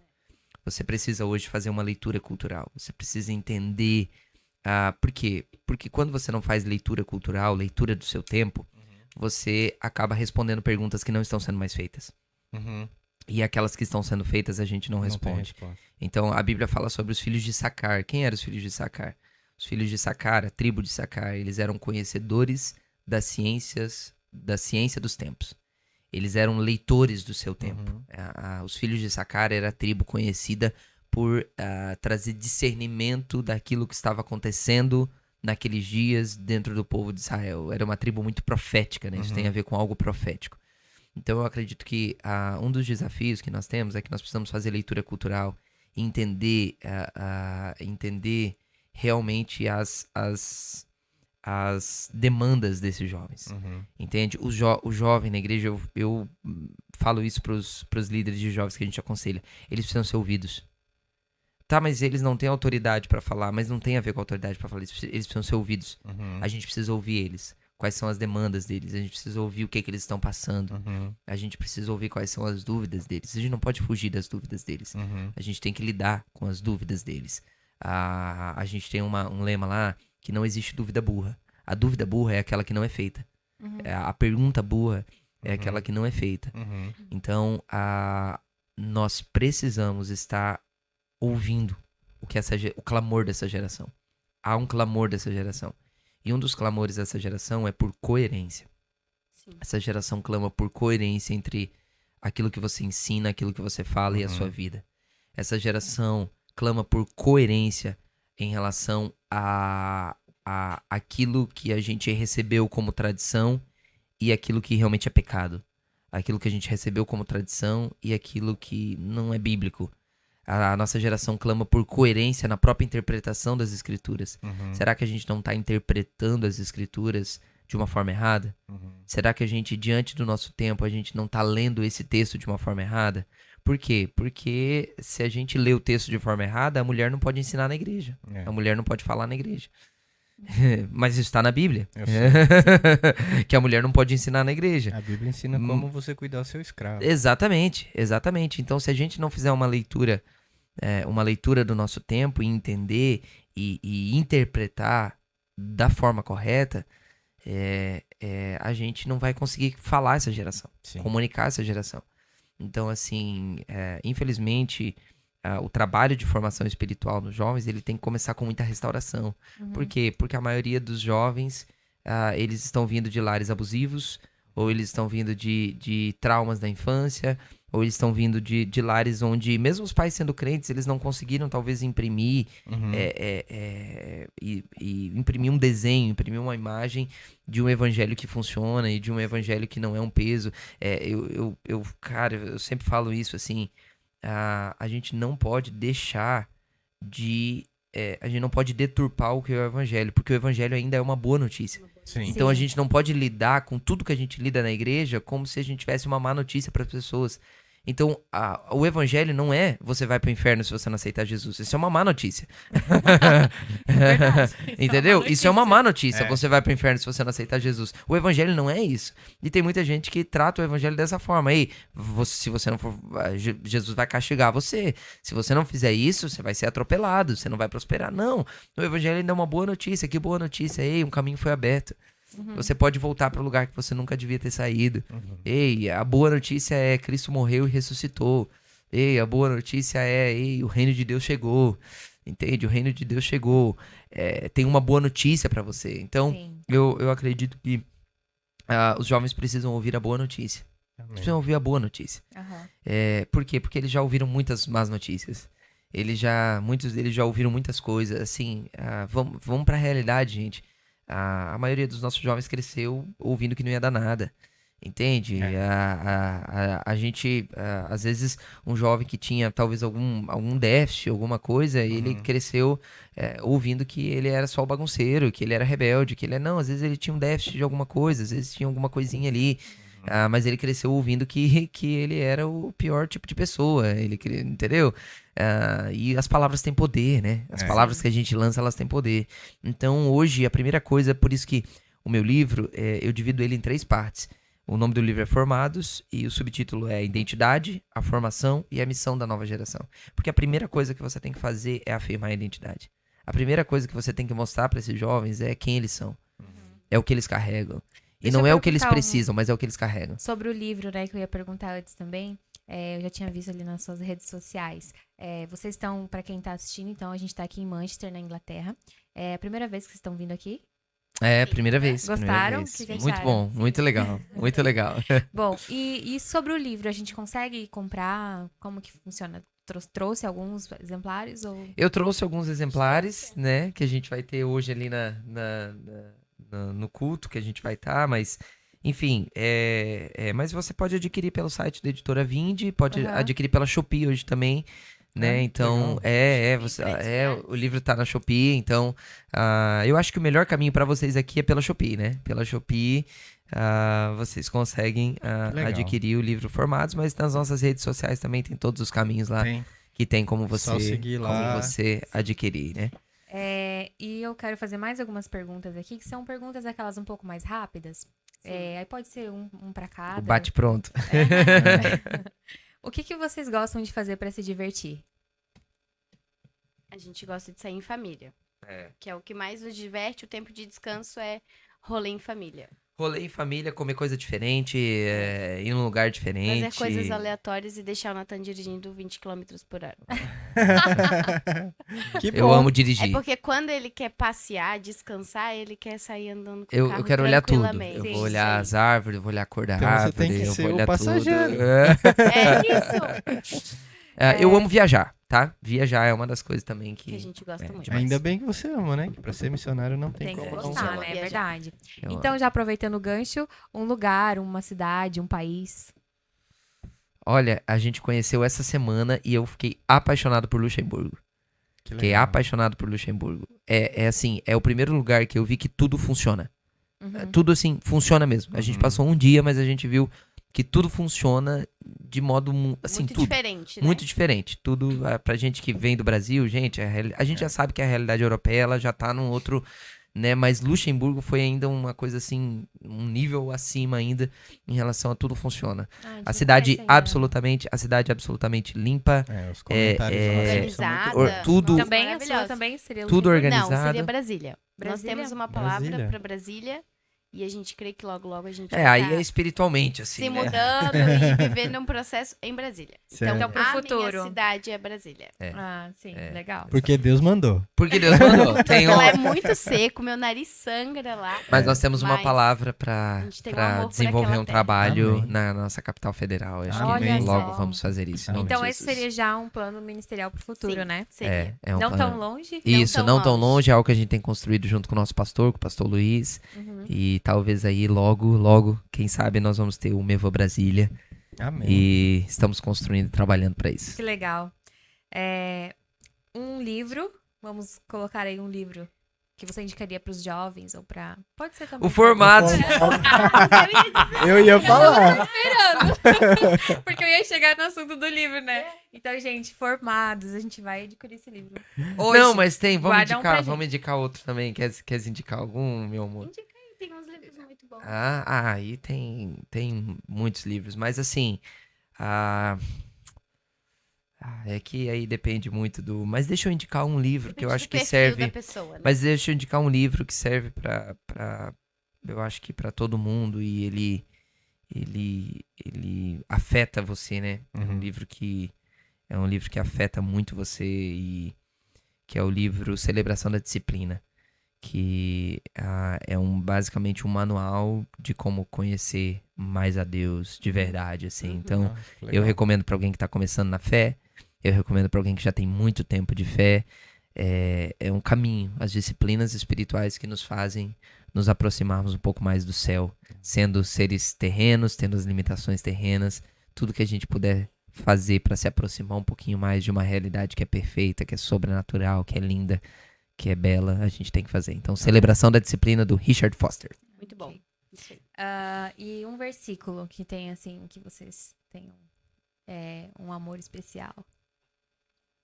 Você precisa hoje fazer uma leitura cultural. Você precisa entender... por quê? Porque quando você não faz leitura cultural, leitura do seu tempo, você acaba respondendo perguntas que não estão sendo mais feitas. E aquelas que estão sendo feitas a gente não responde. Então a Bíblia fala sobre os filhos de Issacar. Quem eram os filhos de Issacar? Os filhos de Issacar, a tribo de Issacar, eles eram conhecedores da ciência dos tempos. Eles eram leitores do seu tempo. Os filhos de Issacar era a tribo conhecida por trazer discernimento daquilo que estava acontecendo naqueles dias dentro do povo de Israel. Era uma tribo muito profética, né? Isso tem a ver com algo profético. Então eu acredito que um dos desafios que nós temos é que nós precisamos fazer leitura cultural e entender realmente as demandas desses jovens. Entende? O jovem na igreja, eu falo isso para os líderes de jovens que a gente aconselha, eles precisam ser ouvidos. Tá, mas eles não têm autoridade para falar, mas não tem a ver com autoridade para falar, eles precisam ser ouvidos. A gente precisa ouvir eles. Quais são as demandas deles, a gente precisa ouvir o que eles estão passando, a gente precisa ouvir quais são as dúvidas deles, a gente não pode fugir das dúvidas deles, a gente tem que lidar com as dúvidas deles. A gente tem um lema lá que não existe dúvida burra. A dúvida burra é aquela que não é feita. A pergunta burra é aquela que não é feita. Então, nós precisamos estar ouvindo o clamor dessa geração. Há um clamor dessa geração. E um dos clamores dessa geração é por coerência. Sim. Essa geração clama por coerência entre aquilo que você ensina, aquilo que você fala e a sua vida. Essa geração clama por coerência em relação a aquilo que a gente recebeu como tradição e aquilo que realmente é pecado. Aquilo que a gente recebeu como tradição e aquilo que não é bíblico. A nossa geração clama por coerência na própria interpretação das escrituras. Será que a gente não está interpretando as escrituras de uma forma errada? Será que a gente, diante do nosso tempo, a gente não está lendo esse texto de uma forma errada? Por quê? Porque se a gente lê o texto de forma errada, a mulher não pode ensinar na igreja. A mulher não pode falar na igreja. Mas isso está na Bíblia. Que a mulher não pode ensinar na igreja. A Bíblia ensina como você cuidar do seu escravo. Exatamente. Então, se a gente não fizer uma leitura do nosso tempo e entender e interpretar da forma correta, a gente não vai conseguir falar essa geração, comunicar essa geração. Então, assim, infelizmente, o trabalho de formação espiritual nos jovens, ele tem que começar com muita restauração. Por quê? Porque a maioria dos jovens, eles estão vindo de lares abusivos, ou eles estão vindo de traumas da infância, ou eles estão vindo de lares onde, mesmo os pais sendo crentes, eles não conseguiram talvez imprimir imprimir um desenho, imprimir uma imagem de um evangelho que funciona e de um evangelho que não é um peso. Cara, eu sempre falo isso assim, a gente não pode deixar a gente não pode deturpar o que é o evangelho, porque o evangelho ainda é uma boa notícia. Então a gente não pode lidar com tudo que a gente lida na igreja como se a gente tivesse uma má notícia para as pessoas. Então, o evangelho não é você vai pro inferno se você não aceitar Jesus. Isso é uma má notícia. Entendeu? Isso é uma má notícia. Você vai pro inferno se você não aceitar Jesus. O evangelho não é isso. E tem muita gente que trata o evangelho dessa forma. Aí, se você não for, Jesus vai castigar você. Se você não fizer isso, você vai ser atropelado. Você não vai prosperar. Não. O evangelho ainda é uma boa notícia. Que boa notícia. Ei, um caminho foi aberto. Você pode voltar para o lugar que você nunca devia ter saído. Ei, a boa notícia é Cristo morreu e ressuscitou. Ei, a boa notícia é o reino de Deus chegou. Entende? O reino de Deus chegou. Tem uma boa notícia para você. Então, eu acredito que os jovens precisam ouvir a boa notícia. Precisam ouvir a boa notícia. Por quê? Porque eles já ouviram muitas más notícias. Muitos deles já ouviram muitas coisas. Assim, vamos para a realidade, gente. A maioria dos nossos jovens cresceu ouvindo que não ia dar nada, entende? A gente, às vezes, um jovem que tinha talvez algum déficit, alguma coisa, ele cresceu ouvindo que ele era só o bagunceiro, que ele era rebelde, não, às vezes ele tinha um déficit de alguma coisa, às vezes tinha alguma coisinha ali, mas ele cresceu ouvindo que ele era o pior tipo de pessoa, entendeu? E as palavras têm poder, né? As palavras que a gente lança, elas têm poder. Então, hoje, a primeira coisa, por isso que o meu livro, eu divido ele em 3 partes. O nome do livro é Formados e o subtítulo é Identidade, a Formação e a Missão da Nova Geração. Porque a primeira coisa que você tem que fazer é afirmar a identidade. A primeira coisa que você tem que mostrar para esses jovens é quem eles são. É o que eles carregam. E não é o que eles precisam, mas é o que eles carregam. Sobre o livro, né, que eu ia perguntar antes também, eu já tinha visto ali nas suas redes sociais. Vocês estão, para quem tá assistindo, então, a gente tá aqui em Manchester, na Inglaterra. É a primeira vez que vocês estão vindo aqui? Primeira vez. Gostaram? Primeira vez. Que Muito bom, muito legal, muito legal. Bom, e sobre o livro, a gente consegue comprar? Como que funciona? Trouxe alguns exemplares? Ou... Eu trouxe alguns exemplares, né, que a gente vai ter hoje ali no culto que a gente vai estar, mas... Enfim, mas você pode adquirir pelo site da Editora Vinde, pode adquirir pela Shopee hoje também, né? Então, o livro tá na Shopee, então eu acho que o melhor caminho para vocês aqui é pela Shopee, né? Pela Shopee vocês conseguem adquirir o livro Formados, mas nas nossas redes sociais também tem todos os caminhos lá que tem como você adquirir, né? E eu quero fazer mais algumas perguntas aqui, que são perguntas aquelas um pouco mais rápidas. Aí pode ser um para cada. O bate-pronto. O que vocês gostam de fazer para se divertir? A gente gosta de sair em família. Que é o que mais nos diverte. O tempo de descanso é rolê em família. Rolê em família, comer coisa diferente, ir num lugar diferente. Fazer coisas aleatórias e deixar o Nathan dirigindo 20 km por hora. Que bom. Eu amo dirigir. É porque quando ele quer passear, descansar, ele quer sair andando com o carro eu quero olhar tudo. Eu Sim, vou olhar as árvores, eu vou olhar a cor da Então árvore, você tem que eu ser vou o olhar passageiro. tudo. É isso. Eu amo viajar, tá? Viajar é uma das coisas também que a gente gosta muito. demais. Ainda bem que você ama, né? Que pra ser missionário não tem Tem que como. gostar, né? É verdade. Eu Então, amo. já aproveitando o gancho, um lugar, uma cidade, um país. Olha, a gente conheceu essa semana e eu fiquei apaixonado por Luxemburgo. Que Fiquei legal. apaixonado por Luxemburgo. Assim, é o primeiro lugar que eu vi que tudo funciona. Tudo assim, funciona mesmo. A gente passou um dia, mas a gente viu que tudo funciona de modo, assim, muito tudo. diferente, né? Muito diferente. Tudo, pra gente que vem do Brasil, gente, a gente já sabe que a realidade europeia, ela já tá num outro, né? Mas Luxemburgo foi ainda uma coisa assim, um nível acima ainda em relação a tudo funciona. A cidade absolutamente limpa. Os comentários lá sempre são muito bons. Organizada. tudo- Nossa, Também, a sua maravilhosa. também seria Tudo Luxemburgo? organizado. Não, seria Brasília. Nós Brasília? temos uma palavra Brasília? para Brasília e a gente crê que logo, logo a gente Aí vai é espiritualmente, assim, se né? mudando e vivendo um processo em Brasília. Certo. Então, pro a futuro. minha cidade é Brasília. Ah, sim, legal. Porque Deus mandou. Porque Deus mandou. Tem Ela é muito seco, meu nariz sangra lá. Mas nós temos uma Mas palavra a pra gente tem um amor por desenvolver aquela um terra. trabalho Amém. na nossa capital federal. Eu acho Olha que só. logo vamos fazer isso. em nome Então, de esse Jesus. seria já um plano ministerial pro futuro, Sim, né? seria. É um Não plano. tão longe? Isso, Não não tão tão longe, é algo que a gente tem construído junto com o nosso pastor, com o pastor Luiz. E talvez aí logo, quem sabe nós vamos ter o Mevo Brasília. Amém. E estamos construindo e trabalhando para isso. Que legal. Um livro, vamos colocar aí um livro que você indicaria pros jovens ou pra... Pode ser também. O formato. Eu ia falar. Porque eu ia chegar no assunto do livro, né? Então, gente, Formados, a gente vai adquirir esse livro. Hoje. Não, mas tem, Guarda um pra vamos indicar outro também. Quer indicar algum, meu amor? Indica aí, tem uns livros muito bons. Aí tem muitos livros, mas assim, é que aí depende muito do... Mas deixa eu indicar um livro que eu acho que serve... Da pessoa, né? Mas deixa eu indicar um livro que serve pra eu acho que pra todo mundo e ele afeta você, né? É um livro que afeta muito você e que é o livro Celebração da Disciplina, que é basicamente um manual de como conhecer mais a Deus de verdade, assim. Então, eu recomendo para alguém que está começando na fé, eu recomendo para alguém que já tem muito tempo de fé. É um caminho, as disciplinas espirituais que nos fazem nos aproximarmos um pouco mais do céu, sendo seres terrenos, tendo as limitações terrenas, tudo que a gente puder fazer para se aproximar um pouquinho mais de uma realidade que é perfeita, que é sobrenatural, que é linda, que é bela, a gente tem que fazer. Então, Celebração da Disciplina, do Richard Foster. Muito bom. Isso aí. E um versículo que tem, assim, que vocês tenham um amor especial.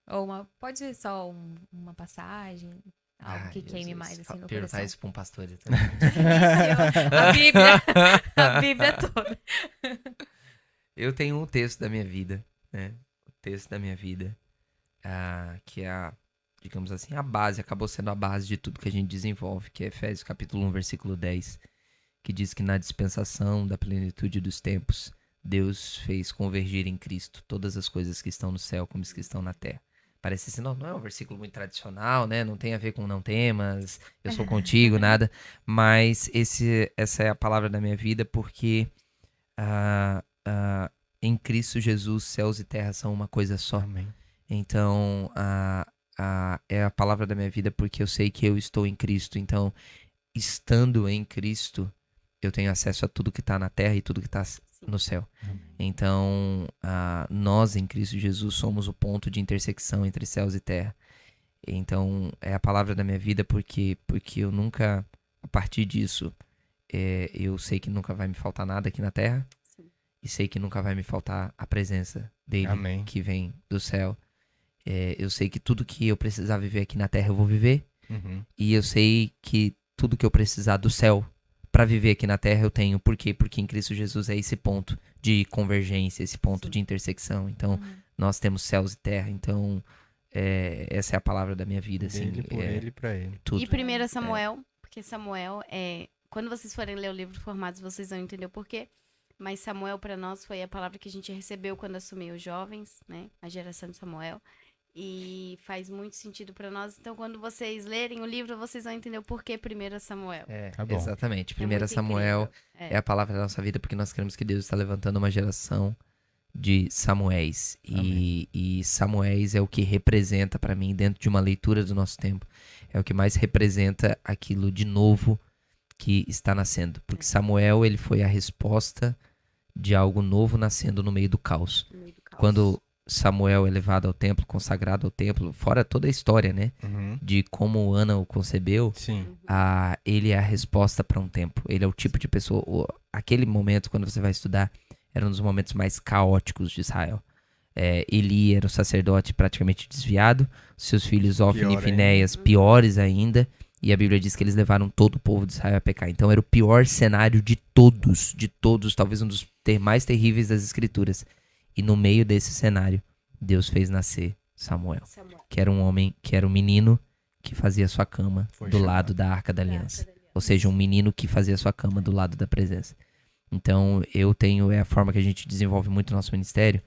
Ou pode ser só uma passagem, algo que queime mais assim no coração. Perguntar isso pra um pastor. A Bíblia toda. Eu tenho um texto da minha vida, né? O texto da minha vida, que é digamos assim, a base, acabou sendo a base de tudo que a gente desenvolve, que é Efésios capítulo 1, versículo 10, que diz que na dispensação da plenitude dos tempos, Deus fez convergir em Cristo todas as coisas que estão no céu como as que estão na terra. Parece assim, não é um versículo muito tradicional, né? Não tem a ver com não temas, eu sou contigo, nada. Mas essa é a palavra da minha vida, porque em Cristo Jesus, céus e terra são uma coisa só. Amém. Então, é a palavra da minha vida, porque eu sei que eu estou em Cristo. Então, estando em Cristo, eu tenho acesso a tudo que está na terra e tudo que está no céu. Amém. Então, nós em Cristo Jesus somos o ponto de intersecção entre céus e terra. Então, é a palavra da minha vida, porque eu nunca, a partir disso, eu sei que nunca vai me faltar nada aqui na terra. Sim. E sei que nunca vai me faltar a presença dele. Amém. Que vem do céu. Eu sei que tudo que eu precisar viver aqui na terra eu vou viver. Uhum. E eu sei que tudo que eu precisar do céu para viver aqui na terra eu tenho. Por quê? Porque em Cristo Jesus é esse ponto de convergência, esse ponto de intersecção. Então, nós temos céus e terra. Então, essa é a palavra da minha vida. Assim, dele, por ele e pra ele. Tudo. E 1 Samuel, porque Samuel quando vocês forem ler o livro Formados, vocês vão entender o porquê. Mas Samuel, para nós, foi a palavra que a gente recebeu quando assumiu os jovens, né? A geração de Samuel. E faz muito sentido para nós. Então, quando vocês lerem o livro, vocês vão entender o porquê 1 Samuel. Tá bom. Exatamente. 1 Samuel é a palavra da nossa vida, porque nós queremos que Deus está levantando uma geração de Samuéis. E Samuéis é o que representa para mim, dentro de uma leitura do nosso tempo, é o que mais representa aquilo de novo que está nascendo. Porque Samuel, ele foi a resposta de algo novo nascendo no meio do caos. Quando Samuel é levado ao templo, consagrado ao templo, fora toda a história, né? Uhum. De como Ana o concebeu. Sim. Ele é a resposta para um tempo. Ele é o tipo de pessoa... Aquele momento, quando você vai estudar, era um dos momentos mais caóticos de Israel. Eli era o sacerdote praticamente desviado. Seus filhos Ofni e Finéias piores ainda. E a Bíblia diz que eles levaram todo o povo de Israel a pecar. Então era o pior cenário de todos, talvez um dos mais terríveis das Escrituras. E no meio desse cenário, Deus fez nascer Samuel. Que era um homem, que era um menino que fazia sua cama do lado da Arca da Aliança. Ou seja, um menino que fazia sua cama do lado da presença. Então, é a forma que a gente desenvolve muito o nosso ministério,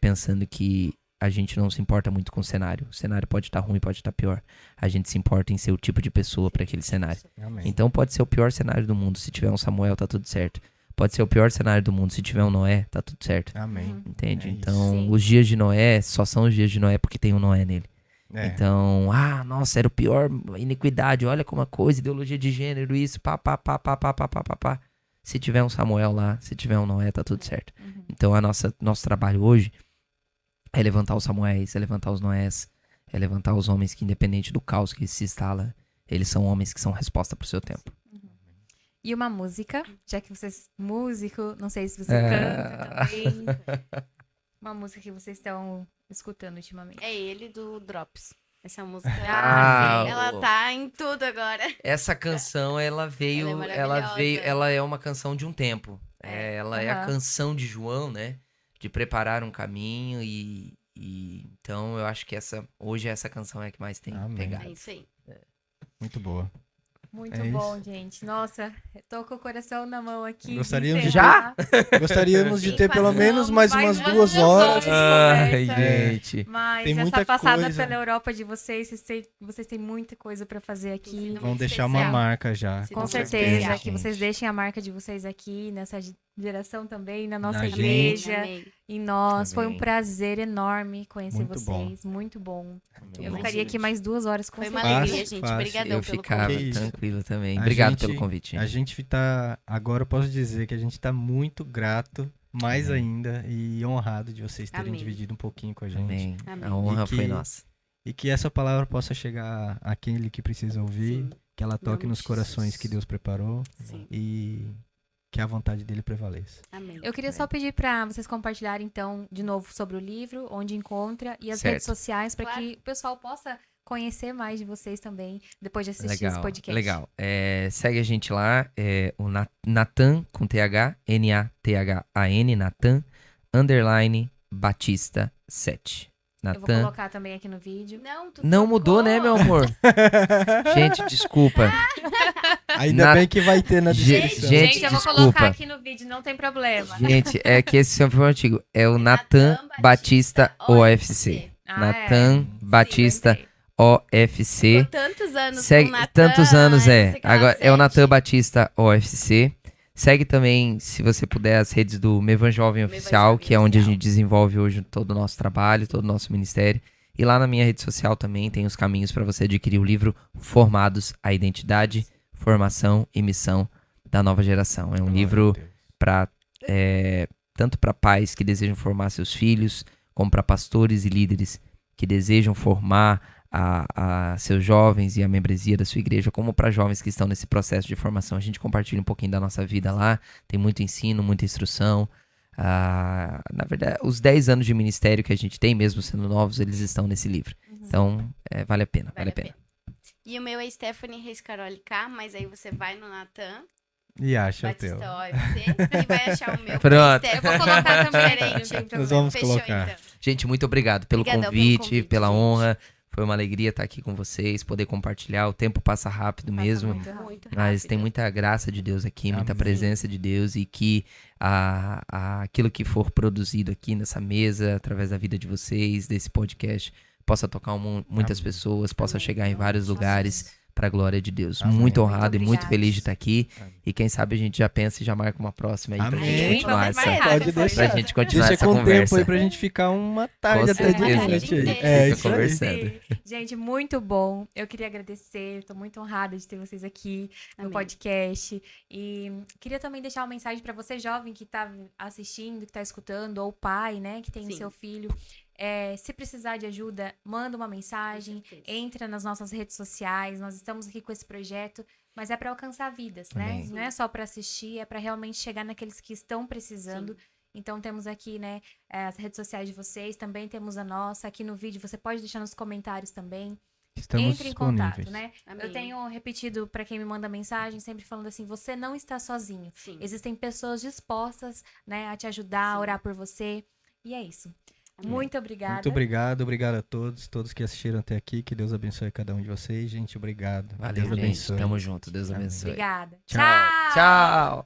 pensando que a gente não se importa muito com o cenário. O cenário pode estar ruim, pode estar pior. A gente se importa em ser o tipo de pessoa para aquele cenário. Amém. Então, pode ser o pior cenário do mundo. Se tiver um Samuel, tá tudo certo. Pode ser o pior cenário do mundo. Se tiver um Noé, tá tudo certo. Amém. Entende? Então, os dias de Noé só são os dias de Noé porque tem um Noé nele. Então, nossa, era o pior, iniquidade, olha como a coisa, ideologia de gênero, isso, pá. Se tiver um Samuel lá, se tiver um Noé, tá tudo certo. Então, nosso trabalho hoje é levantar os Samuéis, é levantar os Noés, é levantar os homens que, independente do caos que se instala, eles são homens que são resposta pro seu tempo. E uma música, já que você é músico, não sei se você canta também. Uma música que vocês estão escutando ultimamente. É ele do Drops. Essa música, ela tá em tudo agora. Essa canção, ela é uma canção de um tempo. Ela é a canção de João, né? De preparar um caminho e então eu acho que hoje essa canção é a que mais tem pegado. É isso aí. Muito boa. Muito bom, gente. Nossa, eu tô com o coração na mão aqui. Gostaríamos de ter Sim, pelo menos mais umas 2 horas. Gente. Mas tem essa passada coisa pela Europa de vocês têm muita coisa pra fazer aqui. Vão deixar uma marca já. Com certeza, que vocês deixem a marca de vocês aqui, nessa geração também, na nossa igreja. E nós. Foi um prazer enorme conhecer vocês. Muito bom. Eu ficaria aqui mais 2 horas com vocês. Foi uma alegria, gente. Obrigadão pelo convite. Eu ficava tranquilo também. Obrigado pelo convite. A gente tá... Agora eu posso dizer que a gente tá muito grato, mais ainda, e honrado de vocês terem dividido um pouquinho com a gente. Amém. A honra foi nossa. E que essa palavra possa chegar àquele que precisa ouvir, que ela toque nos corações que Deus preparou. E que a vontade dele prevaleça. Amém. Eu queria só pedir para vocês compartilharem, então, de novo sobre o livro, onde encontra e as Certo. redes sociais, para Claro. que o pessoal possa conhecer mais de vocês também, depois de assistir Legal, esse podcast. legal. Segue a gente lá, o Nathan, com TH, N-A-T-H-A-N, Nathan, _ Batista 7. Eu vou Nathan. colocar também aqui no vídeo. Não, tu Não trocou. mudou, né, meu amor? Gente, desculpa. Ainda bem que vai ter na descrição. Gente, eu vou desculpa. colocar aqui no vídeo, não tem problema. Gente, é que esse sempre foi o antigo. É o Nathan Batista OFC. Nathan Batista Sim, OFC. Ficou tantos anos Segue com o Nathan, tantos anos, aí você quer Agora é o sete. Nathan Batista OFC. Segue também, se você puder, as redes do Mevan Jovem Oficial, Jovem que é onde a Oficial. gente desenvolve hoje todo o nosso trabalho, todo o nosso ministério. E lá na minha rede social também tem os caminhos para você adquirir o livro Formados: A Identidade, Formação e Missão da Nova Geração. É um livro para tanto para pais que desejam formar seus filhos, como para pastores e líderes que desejam formar a seus jovens e a membresia da sua igreja, como para jovens que estão nesse processo de formação. A gente compartilha um pouquinho da nossa vida lá, tem muito ensino, muita instrução. Na verdade, os 10 anos de ministério que a gente tem, mesmo sendo novos, eles estão nesse livro. Então, vale a pena, vale a pena. E o meu é Stephanie Reis Caroli K, mas aí você vai no Nathan E acha o teu. Batista OFC e vai achar o meu. Pronto. Eu vou colocar também, diferente. não tem Nós problema. vamos Fechou, colocar. então. Gente, muito obrigado pelo Obrigadão pelo convite, convite, pela gente. honra. Foi uma alegria estar aqui com vocês, poder compartilhar. O tempo passa rápido Passa mesmo. muito rápido. Muito Mas rápido. tem muita graça de Deus aqui, muita Amém. presença de Deus, e que aquilo que for produzido aqui nessa mesa, através da vida de vocês, desse podcast, possa tocar muitas Amém. pessoas, possa Amém. chegar em vários lugares para a glória de Deus. Amém. Muito honrado Muito e muito obrigada. feliz de estar aqui. Amém. E quem sabe a gente já pensa e já marca uma próxima aí pra Amém. gente continuar Vamos essa, marcar, Pode com deixar. pra certeza. gente continuar Deixa essa com conversa. tempo aí pra gente ficar uma tarde Com até de certeza. frente aí. Fica É, isso aí. conversando. Sim. Gente, muito bom. Eu queria agradecer. Estou muito honrada de ter vocês aqui no Amém. podcast. E queria também deixar uma mensagem para você, jovem, que está assistindo, que está escutando, ou pai, né, que tem o Sim. seu filho. Se precisar de ajuda, manda uma mensagem, Com certeza. entra nas nossas redes sociais. Nós estamos aqui com esse projeto, mas é para alcançar vidas, né? Amém. Não é só para assistir, é para realmente chegar naqueles que estão precisando. Sim. Então temos aqui, né, as redes sociais de vocês, também temos a nossa. Aqui no vídeo você pode deixar nos comentários também. Estamos Entre em contato, disponíveis. né? Amém. Eu tenho repetido para quem me manda mensagem, sempre falando assim, você não está sozinho. Sim. Existem pessoas dispostas, né, a te ajudar, a Sim. orar por você. E é isso. Amém. Muito obrigada. Muito obrigado a todos que assistiram até aqui. Que Deus abençoe cada um de vocês. Gente, obrigado. Valeu, Deus gente. abençoe. Tamo junto. Deus Amém. abençoe. Obrigada. Tchau. Tchau.